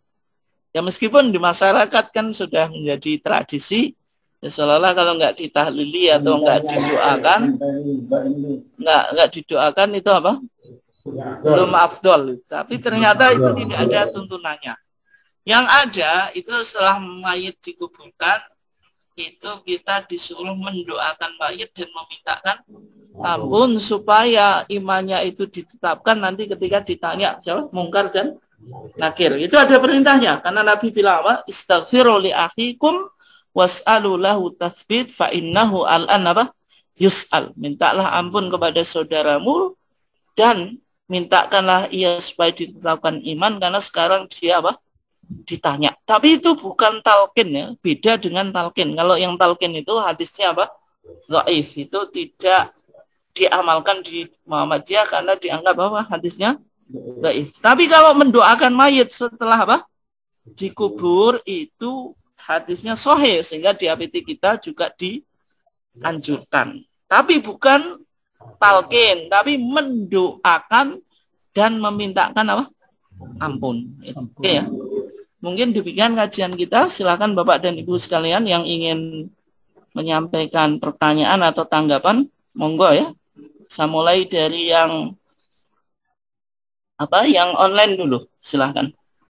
Ya meskipun di masyarakat kan sudah menjadi tradisi, ya seolah-olah kalau nggak ditahlili atau nggak didoakan itu apa? Belum afdol. Tapi ternyata itu tidak ada tuntunannya. Yang ada itu setelah mayit dikuburkan, itu kita disuruh mendoakan mayit dan memintakan ampun supaya imannya itu ditetapkan nanti ketika ditanya siapa mungkar dan nakir. Itu ada perintahnya karena Nabi bilang apa? Istaghfiru li akhikum was'alu lahu tathbit fa innahu al'an apa? Yus'al. Mintalah ampun kepada saudaramu dan mintakanlah ia supaya ditetapkan iman karena sekarang dia apa? Ditanya. Tapi itu bukan talqin ya, beda dengan talqin. Kalau yang talqin itu hadisnya apa? Dhaif. Itu tidak diamalkan di Muhammadiyah karena dianggap apa? Hadisnya dhaif. Tapi kalau mendoakan mayit setelah apa? Dikubur itu hadisnya sahih sehingga di APT kita juga dianjurkan. Tapi bukan talqin, tapi mendoakan dan memintakan apa? Ampun. Oke ya. Mungkin demikian kajian kita. Silakan Bapak dan Ibu sekalian yang ingin menyampaikan pertanyaan atau tanggapan, monggo ya. Saya mulai dari yang online dulu. Silakan.